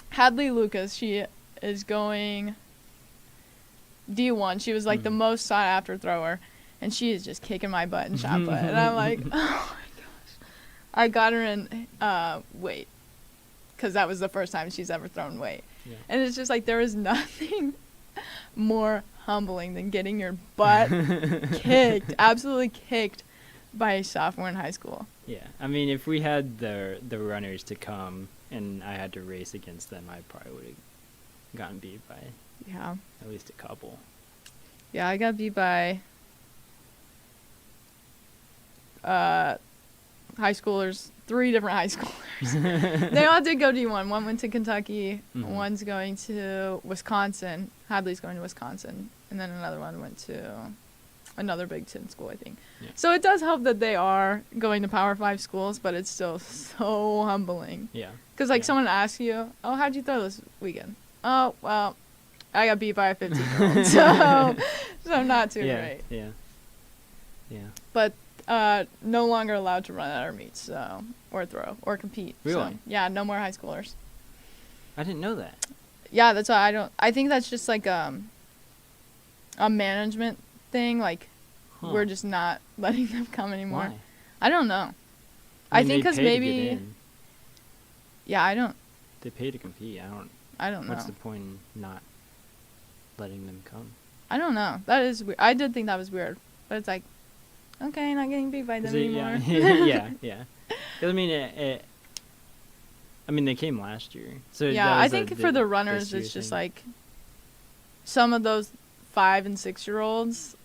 Hadley Lucas. She is going D1. She was like the most sought after thrower, and she is just kicking my butt in shot put. And I'm like, oh my gosh. I got her in weight, because that was the first time she's ever thrown weight. Yeah. And it's just like, there is nothing more humbling than getting your butt kicked, absolutely kicked, by a sophomore in high school. Yeah, I mean, if we had the runners to come and I had to race against them, I probably would have gotten beat by at least a couple. Yeah, I got beat by high schoolers, 3 different high schoolers. They all did go D1. One went to Kentucky, one's going to Wisconsin. Hadley's going to Wisconsin, and then another one went to another Big Ten school, I think. Yeah. So it does help that they are going to Power 5 schools, but it's still so humbling. Yeah. Because, like, someone asks you, oh, how'd you throw this weekend? Oh, well, I got beat by a 15-year-old, so I'm not too great. Yeah. But no longer allowed to run at our meets, so, or throw, or compete. Really? So, yeah, no more high schoolers. I didn't know that. Yeah, that's why I think that's just, like, a management thing. Like, we're just not letting them come anymore. Why? I don't know. I think because maybe... Yeah, I don't... They pay to compete. I don't know. What's the point in not letting them come? I don't know. That is weird. I did think that was weird. But it's like, okay, not getting beat by them anymore. Yeah. 'Cause, I mean, they came last year. So yeah, I think for the runners, it's just like some of those 5 and 6-year-olds.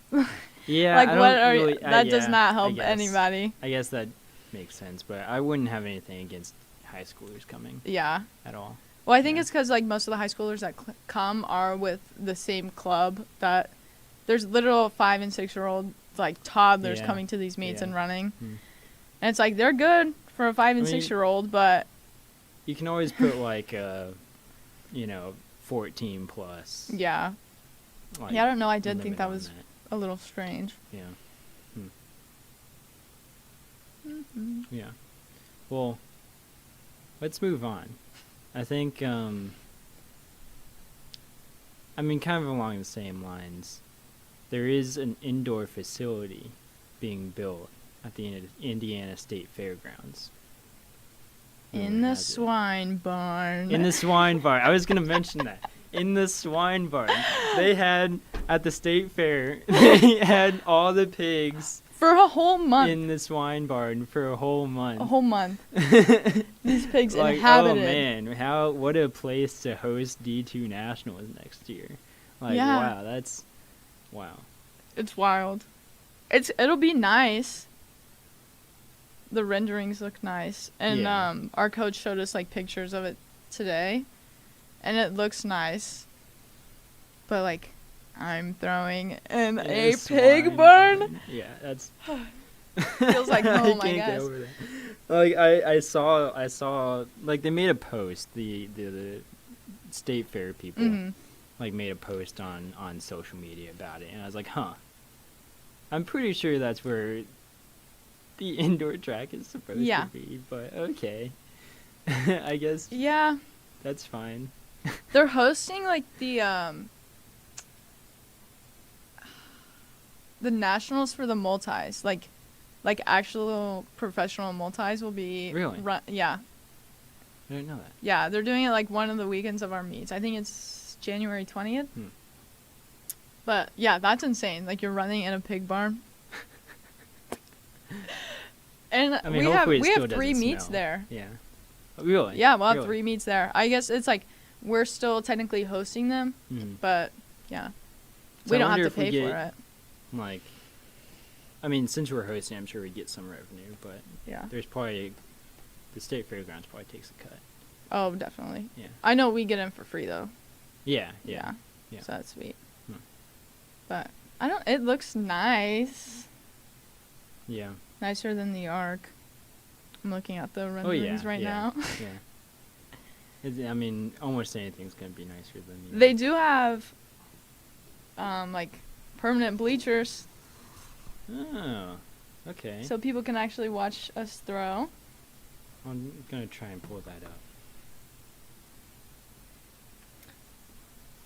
Yeah, like, what that does not help anybody. I guess that makes sense, but I wouldn't have anything against high schoolers coming. Yeah. At all. Well, I think it's because, like, most of the high schoolers that come are with the same club that there's literal 5 and 6-year-old, like, toddlers coming to these meets and running. And it's like, they're good for a 5 and 6-year-old, but... You can always put, like, 14 plus. Yeah. Like, yeah, I don't know. I did think that was a little strange. Yeah. Yeah. Well, let's move on. I think, I mean, kind of along the same lines, there is an indoor facility being built at the Indiana State Fairgrounds. In the swine barn. In the swine barn. I was going to mention that. In the swine barn. They had, at the state fair, they had all the pigs. For a whole month. In the swine barn for a whole month. A whole month. These pigs like, inhabited. Oh man, what a place to host D2 Nationals next year. Like, yeah. Wow. It's wild. It'll be nice. The renderings look nice. And our coach showed us, like, pictures of it today. And it looks nice. But, like, I'm throwing in a pig barn. Yeah, that's... Feels like home, I guess. Get over that. Like, I saw, like, they made a post, the state fair people, like, made a post on social media about it. And I was like, huh. I'm pretty sure that's where the indoor track is supposed to be. But, okay. I guess... Yeah. That's fine. They're hosting, like, the nationals for the multis, like actual professional multis will be really yeah. I didn't know that. Yeah, they're doing it like one of the weekends of our meets. I think it's January 20th. But yeah, that's insane. Like, you're running in a pig barn. And I mean, we have 3 meets there. Yeah. Really? Yeah, we'll have 3 meets there. I guess it's like we're still technically hosting them, but yeah, so we don't have to pay for it. Like, I mean, since we're hosting, I'm sure we get some revenue, but yeah, there's probably the state fairgrounds probably takes a cut. Oh, definitely. Yeah. I know we get in for free though. Yeah. So that's sweet. But it looks nice. Yeah. Nicer than the Arc. I'm looking at the renderings right now. I mean, almost anything's gonna be nicer than. They do have, like, permanent bleachers. Oh, okay. So people can actually watch us throw. I'm gonna try and pull that up.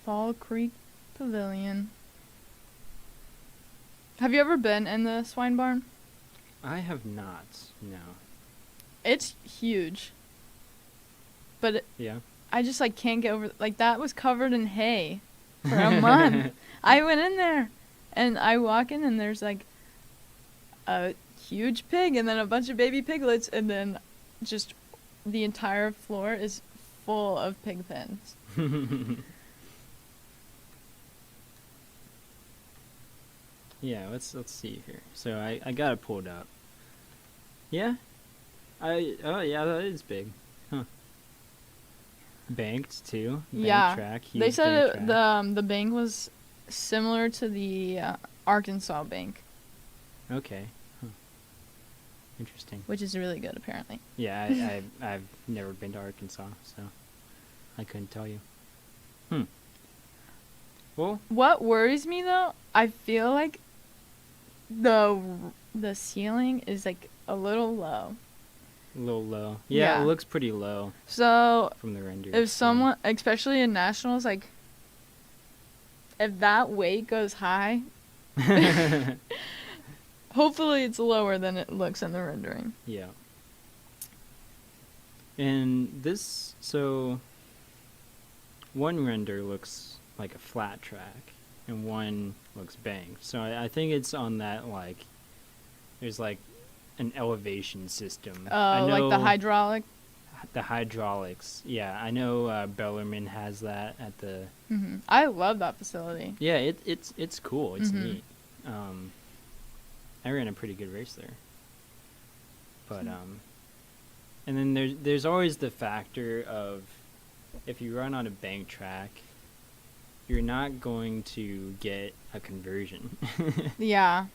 Fall Creek Pavilion. Have you ever been in the swine barn? I have not. No. It's huge. But yeah. I just, like, can't get over... Like, that was covered in hay for a month. I went in there, and I walk in, and there's, like, a huge pig, and then a bunch of baby piglets, and then just the entire floor is full of pig pens. Yeah, let's see here. So I got it pulled up. Yeah. Oh yeah, that is big. Huh. Banked too. Bank Yeah. track. They Huge said bank track. the bank was similar to the Arkansas bank, Okay. Huh. Interesting. which is really good apparently. Yeah, I've never been to Arkansas, so I couldn't tell you. Well, What worries me though, I feel like the ceiling is like a little low. a little low. Yeah, Yeah. it looks pretty low So from the render. if someone, especially in nationals, like if that weight goes high, hopefully it's lower than it looks in the rendering. Yeah. And this, so one render looks like a flat track, and one looks banked. So I think it's on that, like, there's like an elevation system. Oh, like the hydraulic. The hydraulics. Yeah, I know Bellarmine has that at the. I love that facility. Yeah, it's cool. It's Mhm. neat. I ran a pretty good race there. But and then there's always the factor of if you run on a bank track, you're not going to get a conversion. Yeah.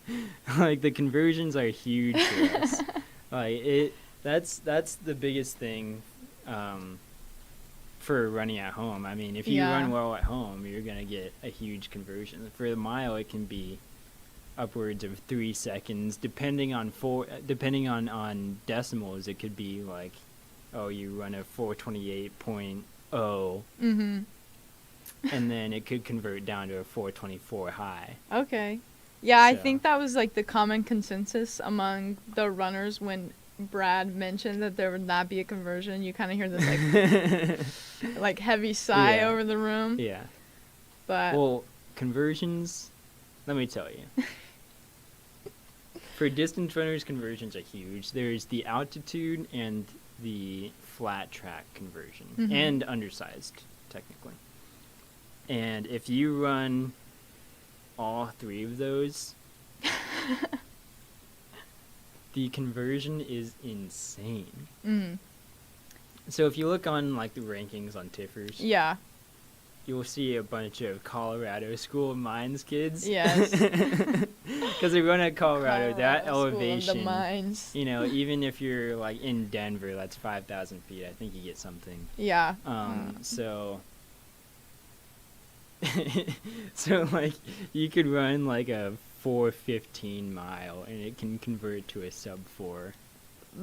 Like the conversions are huge for us. Like that's the biggest thing for running at home. I mean, if you Yeah. run well at home, you're gonna get a huge conversion. For the mile, it can be upwards of 3 seconds, depending on decimals. It could be like, oh, you run a 428.0, Mhm. and then it could convert down to a 424 high. Okay. Yeah, I So- think that was like the common consensus among the runners when Brad mentioned that there would not be a conversion. You kind of hear this like heavy sigh Yeah. over the room. Yeah. But Well, conversions, let me tell you. For distance runners, conversions are huge. There's the altitude and the flat track conversion, Mhm. and undersized, technically. And if you run all three of those, the conversion is insane. mm, So if you look on like the rankings on Tiffers, yeah. you'll see a bunch of Colorado School of Mines kids. Yes. Because they run at Colorado, that Colorado School of elevation, the mines. you know, even if you're like in Denver, that's 5,000 feet. I think you get something. Yeah. So, so like you could run like a 4:15 mile, and it can convert to a sub 4.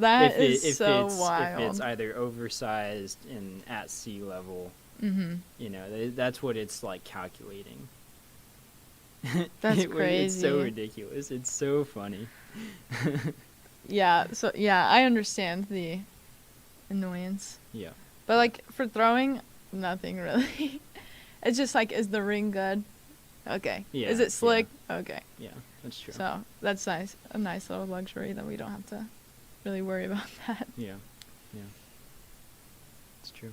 That is so If wild. it's either oversized and at sea level. Mm-hmm. You know, that's what it's like calculating. That's It's so crazy. ridiculous. It's so funny. Yeah. So yeah, I understand the annoyance, Yeah. but like for throwing, nothing really. It's just like, is the ring good? Okay. Yeah, Is it slick? Okay. Yeah, that's true. So that's nice. A nice little luxury that we don't have to really worry about that. Yeah. Yeah. It's true.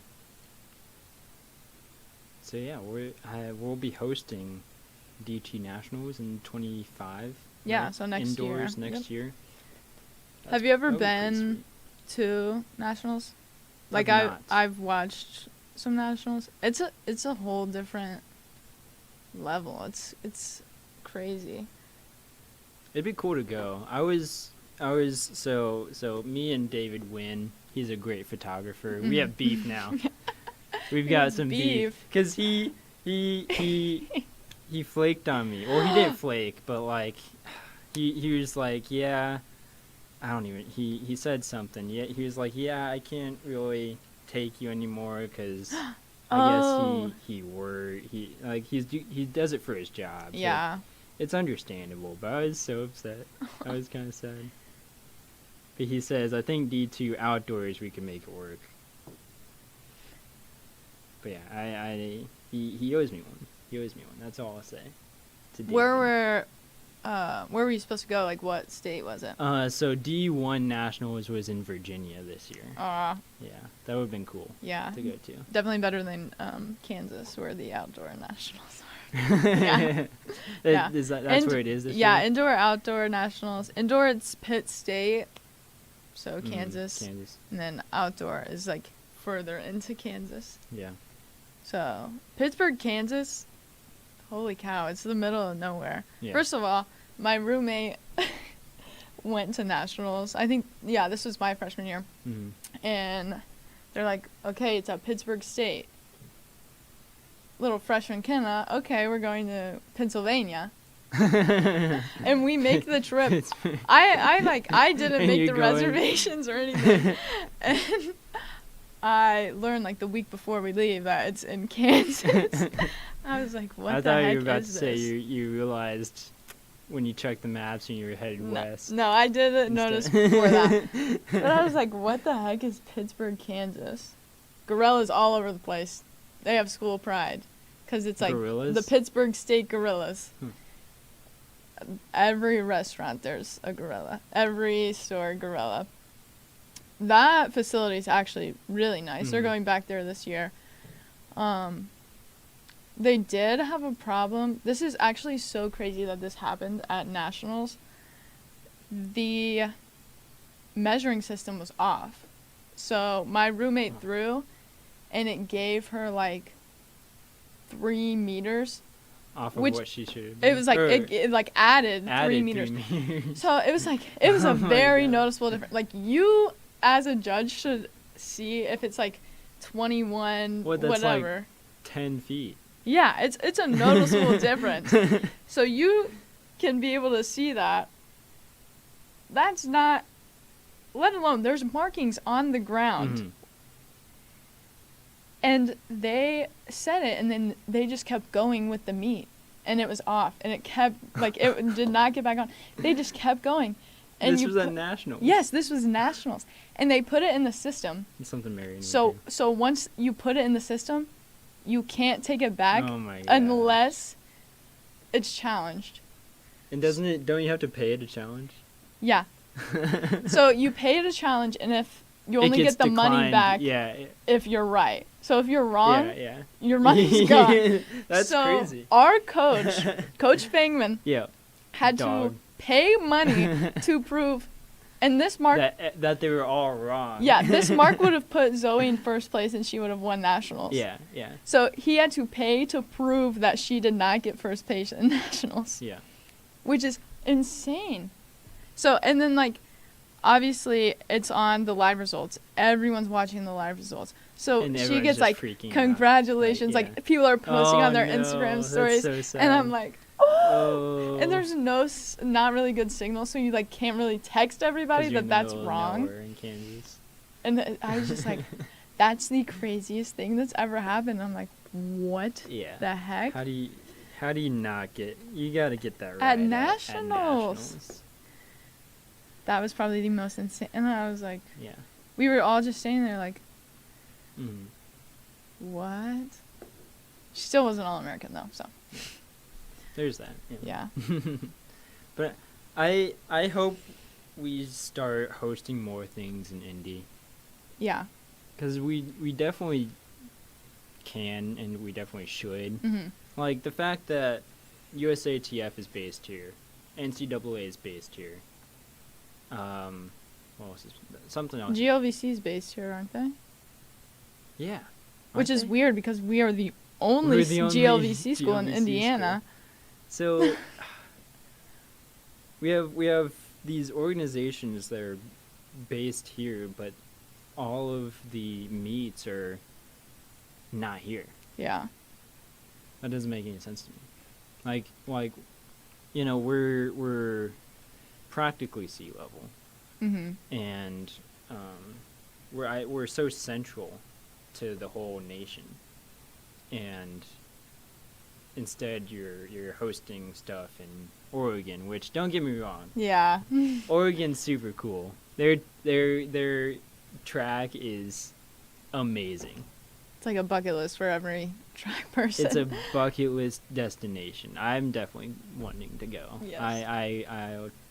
So yeah, we'll be hosting DT Nationals in 25. Yeah, right? so next year. Indoors next Yep. year. Have you ever That would be pretty been sweet. to nationals? Like I've not. I've watched some nationals. It's a whole different level. It's crazy. It'd be cool to go. I was so me and David Wynn, he's a great photographer. We have beef now. We've got some beef because he flaked on me. Well, he didn't flake, but like he was like, yeah, I don't even. He said something. Yeah, he was like, yeah, I can't really take you anymore because I guess he does it for his job. So Yeah. it's understandable, but I was so upset. I was kind of sad. But he says, I think D2 outdoors we can make it work. But yeah, he owes me one. He owes me one. That's all I'll say. To Where were you supposed to go? Like what state was it? So D1 Nationals was in Virginia this year. Yeah, That would have been cool yeah. to go to. Definitely better than Kansas, where the outdoor nationals are. Yeah. Yeah. That's where it is this Yeah, year? indoor, outdoor nationals. Indoor, it's Pitt State, so Kansas. Kansas. And then outdoor is like further into Kansas. Yeah. So Pittsburgh, Kansas, holy cow, it's the middle of nowhere. Yeah. First of all, my roommate went to nationals. I think, yeah, this was my freshman year. Mm-hmm. And they're like, okay, it's at Pittsburgh State. Little freshman Kenna, okay, we're going to Pennsylvania. And we make the trip. I didn't And make you're the going- reservations or anything. And I learned like the week before we leave that it's in Kansas. I was like, what I the thought heck you were about is to say this? you realized when you checked the maps and you were headed west. No, I didn't instead. notice before that. But I was like, what the heck is Pittsburgh, Kansas? Gorillas all over the place. They have school pride. Because it's like Gorillas? the Pittsburgh State Gorillas. Hmm. Every restaurant, there's a gorilla. Every store, gorilla. That facility is actually really nice. They're Mhm. going back there this year. They did have a problem. This is actually so crazy that this happened at Nationals. The measuring system was off. So my roommate threw, and it gave her like 3 meters. Off of Which- what she should have It was like or it like added 3 added meters. 3 meters. So it was like it was Oh a my very God. noticeable difference. Like you as a judge should see if it's like 21 What, that's like- whatever. 10 feet. Yeah, it's a noticeable difference. So you can be able to see that. That's not, let alone there's markings on the ground. Mhm. And they said it, and then they just kept going with the meat, and it was off, and it kept like it did not get back on. They just kept going, and This you was at put- Nationals. Yes, this was nationals, and they put it in the system. It's something Marion would So do. once you put it in the system, you can't take it back Oh my God. unless it's challenged. And don't you have to pay it a challenge? Yeah. So you pay the challenge, and if you It only gets get the money declined. back Yeah. if you're right. So if you're wrong, Yeah. your money's gone. That's so crazy. Our coach, Coach Fangman, Yeah. had Dog. to pay money to prove, and this mark, That they were all wrong. yeah, this mark would have put Zoe in first place, and she would have won nationals. Yeah. So he had to pay to prove that she did not get first place in nationals, Yeah. which is insane. So, and then like, obviously it's on the live results. Everyone's watching the live results. So And she everyone's gets just like, freaking out. congratulations. Like, yeah. Like people are posting Oh, on their no, Instagram that's stories. so sad. And I'm like, oh. Oh. And there's not really good signal, so you like can't really text everybody 'Cause you're that in the that's middle of wrong. nowhere in Kansas. And I was just like, that's the craziest thing that's ever happened. I'm like, what Yeah. the heck? How do you not get? You got to get that right At at nationals. nationals. That was probably the most insane. And I was like, Yeah. we were all just standing there like, Mm. what? She still wasn't All-American though, so There's that. yeah. But I hope we start hosting more things in Indy, Yeah. because we definitely can and we definitely should. hmm Like the fact that USATF is based here, NCAA is based here. What else is something else? GLVC is based here, aren't they? Yeah. Which Aren't is they? weird because we are the only, We're the only GLVC school in GLVC Indiana. So we have these organizations that are based here, but all of the meets are not here. Yeah. That doesn't make any sense to me. Like, you know, we're practically sea level, hmm and we're so central to the whole nation, and instead you're hosting stuff in Oregon, which, don't get me wrong, Yeah. Oregon's super cool. Their track is amazing. It's like a bucket list for every track person. It's a bucket list destination. I'm definitely wanting to go. Yes.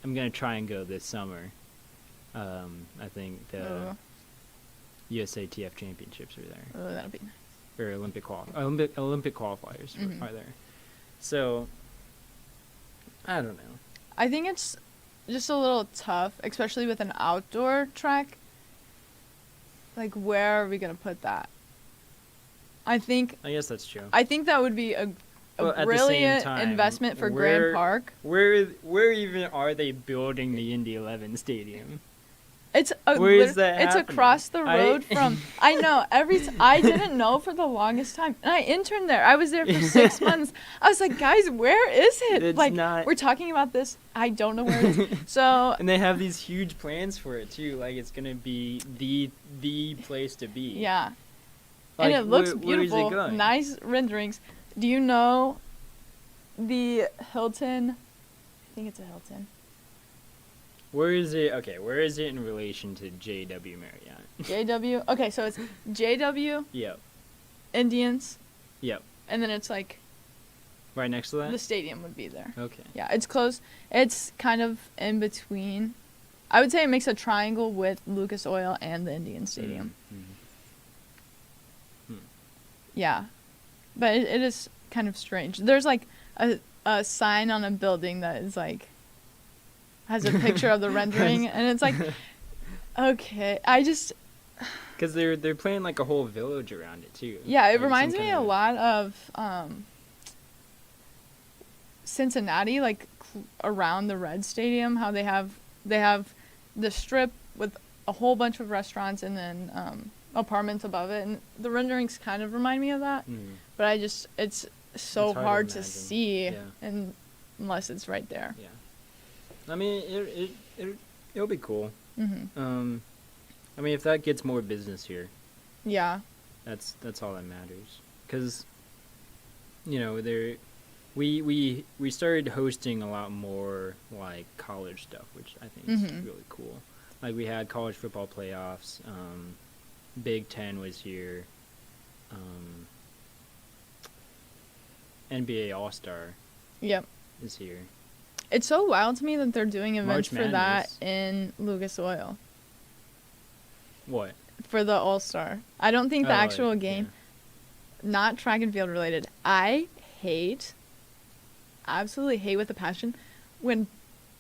I'm gonna try and go this summer. I think the Oh. USATF championships are there, Oh, that'll be nice. or Olympic qualifiers Mhm. are there. So, I don't know. I think it's just a little tough, especially with an outdoor track. Like, where are we gonna put that? I guess that's true. think that would be a Well, at the same brilliant time, investment for where- Grand Park. Where even are they building the Indy 11 stadium? It's Where is that it's happening? across the road from. I know I didn't know for the longest time, and I interned there. I was there for 6 months. I was like, guys, where is it? It's like, not- we're talking about this. I don't know where it is. So And they have these huge plans for it too. Like it's gonna be the place to be. yeah, Like, and it looks where is it beautiful. going? Nice renderings. Do you know the Hilton? I think it's a Hilton. Where is it? Okay, where is it in relation to JW Marriott? JW. Okay, so it's JW Yep. Indians, Yep. and then it's like Right next to that. the stadium would be there. Okay. Yeah, it's close. It's kind of in between. I would say it makes a triangle with Lucas Oil and the Indian Stadium. Mm-hmm. Yeah, but it is kind of strange. There's like a sign on a building that is like has a picture of the rendering, and it's like, okay, Because they're playing like a whole village around it too. yeah, it Like reminds some me kind a lot of Cincinnati, like around the Red Stadium, how they have the strip with a whole bunch of restaurants and then apartments above it, and the renderings kind of remind me of that. Mm. But it's so It's hard to hard to imagine. see, Yeah. and unless it's right there. Yeah. I mean, it'll be cool. Mhm. I mean, if that gets more business here, Yeah. that's all that matters. Because, we started hosting a lot more like college stuff, which I think is Mhm. really cool. Like we had college football playoffs. Big Ten was here. NBA All Star Yep. is here. It's so wild to me that they're doing events March for that Madness. in Lucas Oil What? for the All-Star. I don't think the Oh, actual game, not track and field related. I absolutely hate with a passion when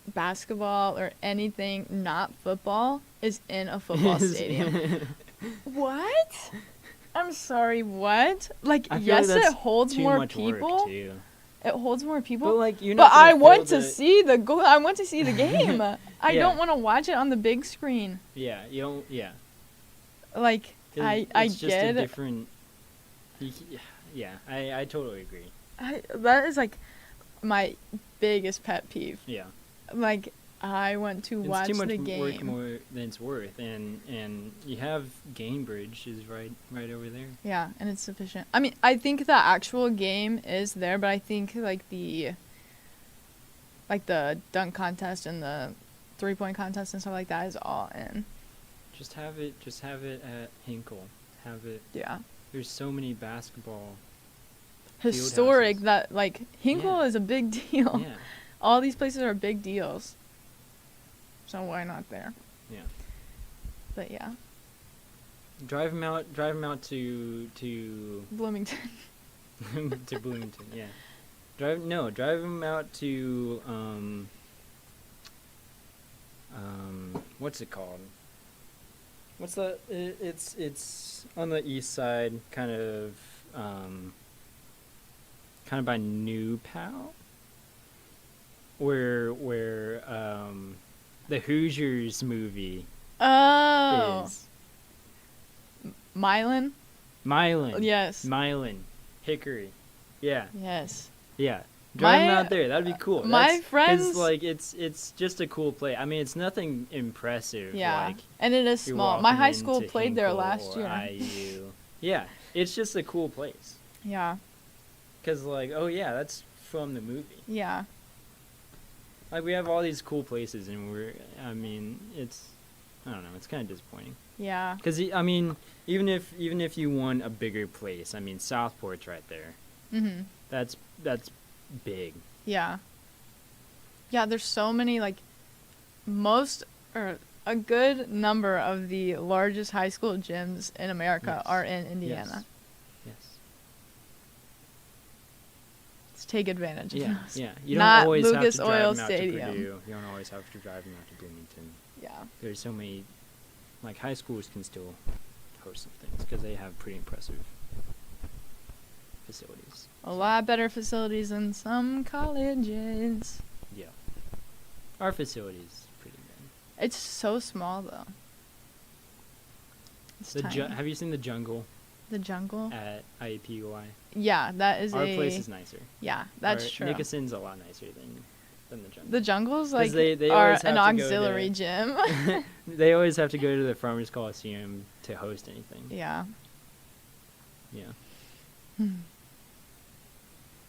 basketball or anything not football is in a football stadium. What? I'm sorry, what? Like, I feel yes, like that's it holds too more much people. work too. It holds more people. But like you're But not. I gonna want fill to the- see the goal. I want to see the game. I Yeah. don't want to watch it on the big screen. Yeah, you don't. Yeah. Like, 'Cause I it's just get a it. different. Yeah, I totally agree. That is like my biggest pet peeve. Yeah. Like, I want to watch It's too much the work game. more than it's worth, and you have Gamebridge is right over there. Yeah, and it's sufficient. I mean, I think the actual game is there, but I think like the dunk contest and the 3-point contest and stuff like that is all in. Just have it at Hinkle. Have it. Yeah. There's so many basketball. Historic houses. that like Hinkle Yeah. is a big deal. Yeah. All these places are big deals. So why not there? Yeah. But yeah, Drive them out to Bloomington. to Bloomington. Yeah. Drive them out to what's it called? What's that? It's on the east side, kind of by New Pal, where the Hoosiers movie Oh, is. Milan. Milan. Yes. Milan. Hickory. Yeah. Yes. Yeah. Drive them My- out there. That'd be cool. my That's- 'cause, friends- like it's just a cool play. I mean, it's nothing impressive. Yeah. Like And it is you're small. My walking high school into played there Hinkle last or year. IU. Yeah. It's just a cool place. Yeah. 'Cause like, oh yeah, that's from the movie. Yeah. Like we have all these cool places, and I don't know. It's kind of disappointing. Yeah. 'Cause I mean, even if you want a bigger place, I mean, Southport's right there. Mhm. That's big. Yeah. Yeah, there's so many like a good number of the largest high school gyms in America Yes. are in Indiana. Yes. Let's take advantage of Yeah, those. yeah. You Not don't always Lucas have to drive Oil them out Stadium. to Purdue. You don't always have to drive them out to Bloomington. Yeah. There's so many, like, high schools can still host some things because they have pretty impressive facilities. A lot better facilities than some colleges. Yeah. Our facility's pretty good. It's so small though. It's tiny. Have you seen the jungle The jungle? at IUPUI? Yeah, that is Our place is nicer. Yeah, that's Our true. Nickerson's a lot nicer than the jungle. The jungles like they are always an have to go auxiliary to- gym. They always have to go to the Farmers Coliseum to host anything. Yeah. Yeah. Hmm.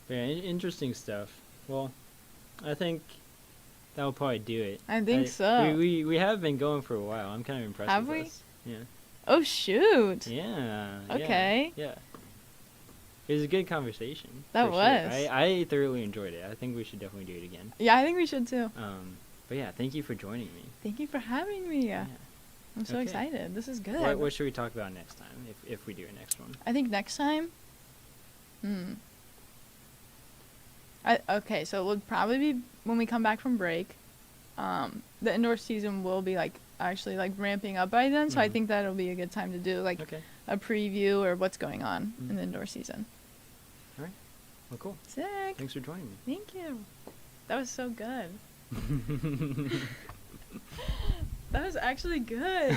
Yeah, interesting stuff. Well, I think that'll probably do it. I think so. We have been going for a while. I'm kind of impressed Have with we? us. Yeah. Oh shoot. Yeah. Okay. Yeah. It was a good conversation. That for sure. was. I thoroughly enjoyed it. I think we should definitely do it again. Yeah, I think we should too. But yeah, thank you for joining me. Thank you for having me. Yeah. I'm so Okay. excited. This is good. What should we talk about next time if we do a next one? I think next time. Okay, so it would probably be when we come back from break. The indoor season will be actually ramping up by then, so I Mhm. think that'll be a good time to do Okay. a preview or what's going on in the Mhm. indoor season. All right. Well, cool. Sick. Thanks for joining me. Thank you. That was so good. That was actually good.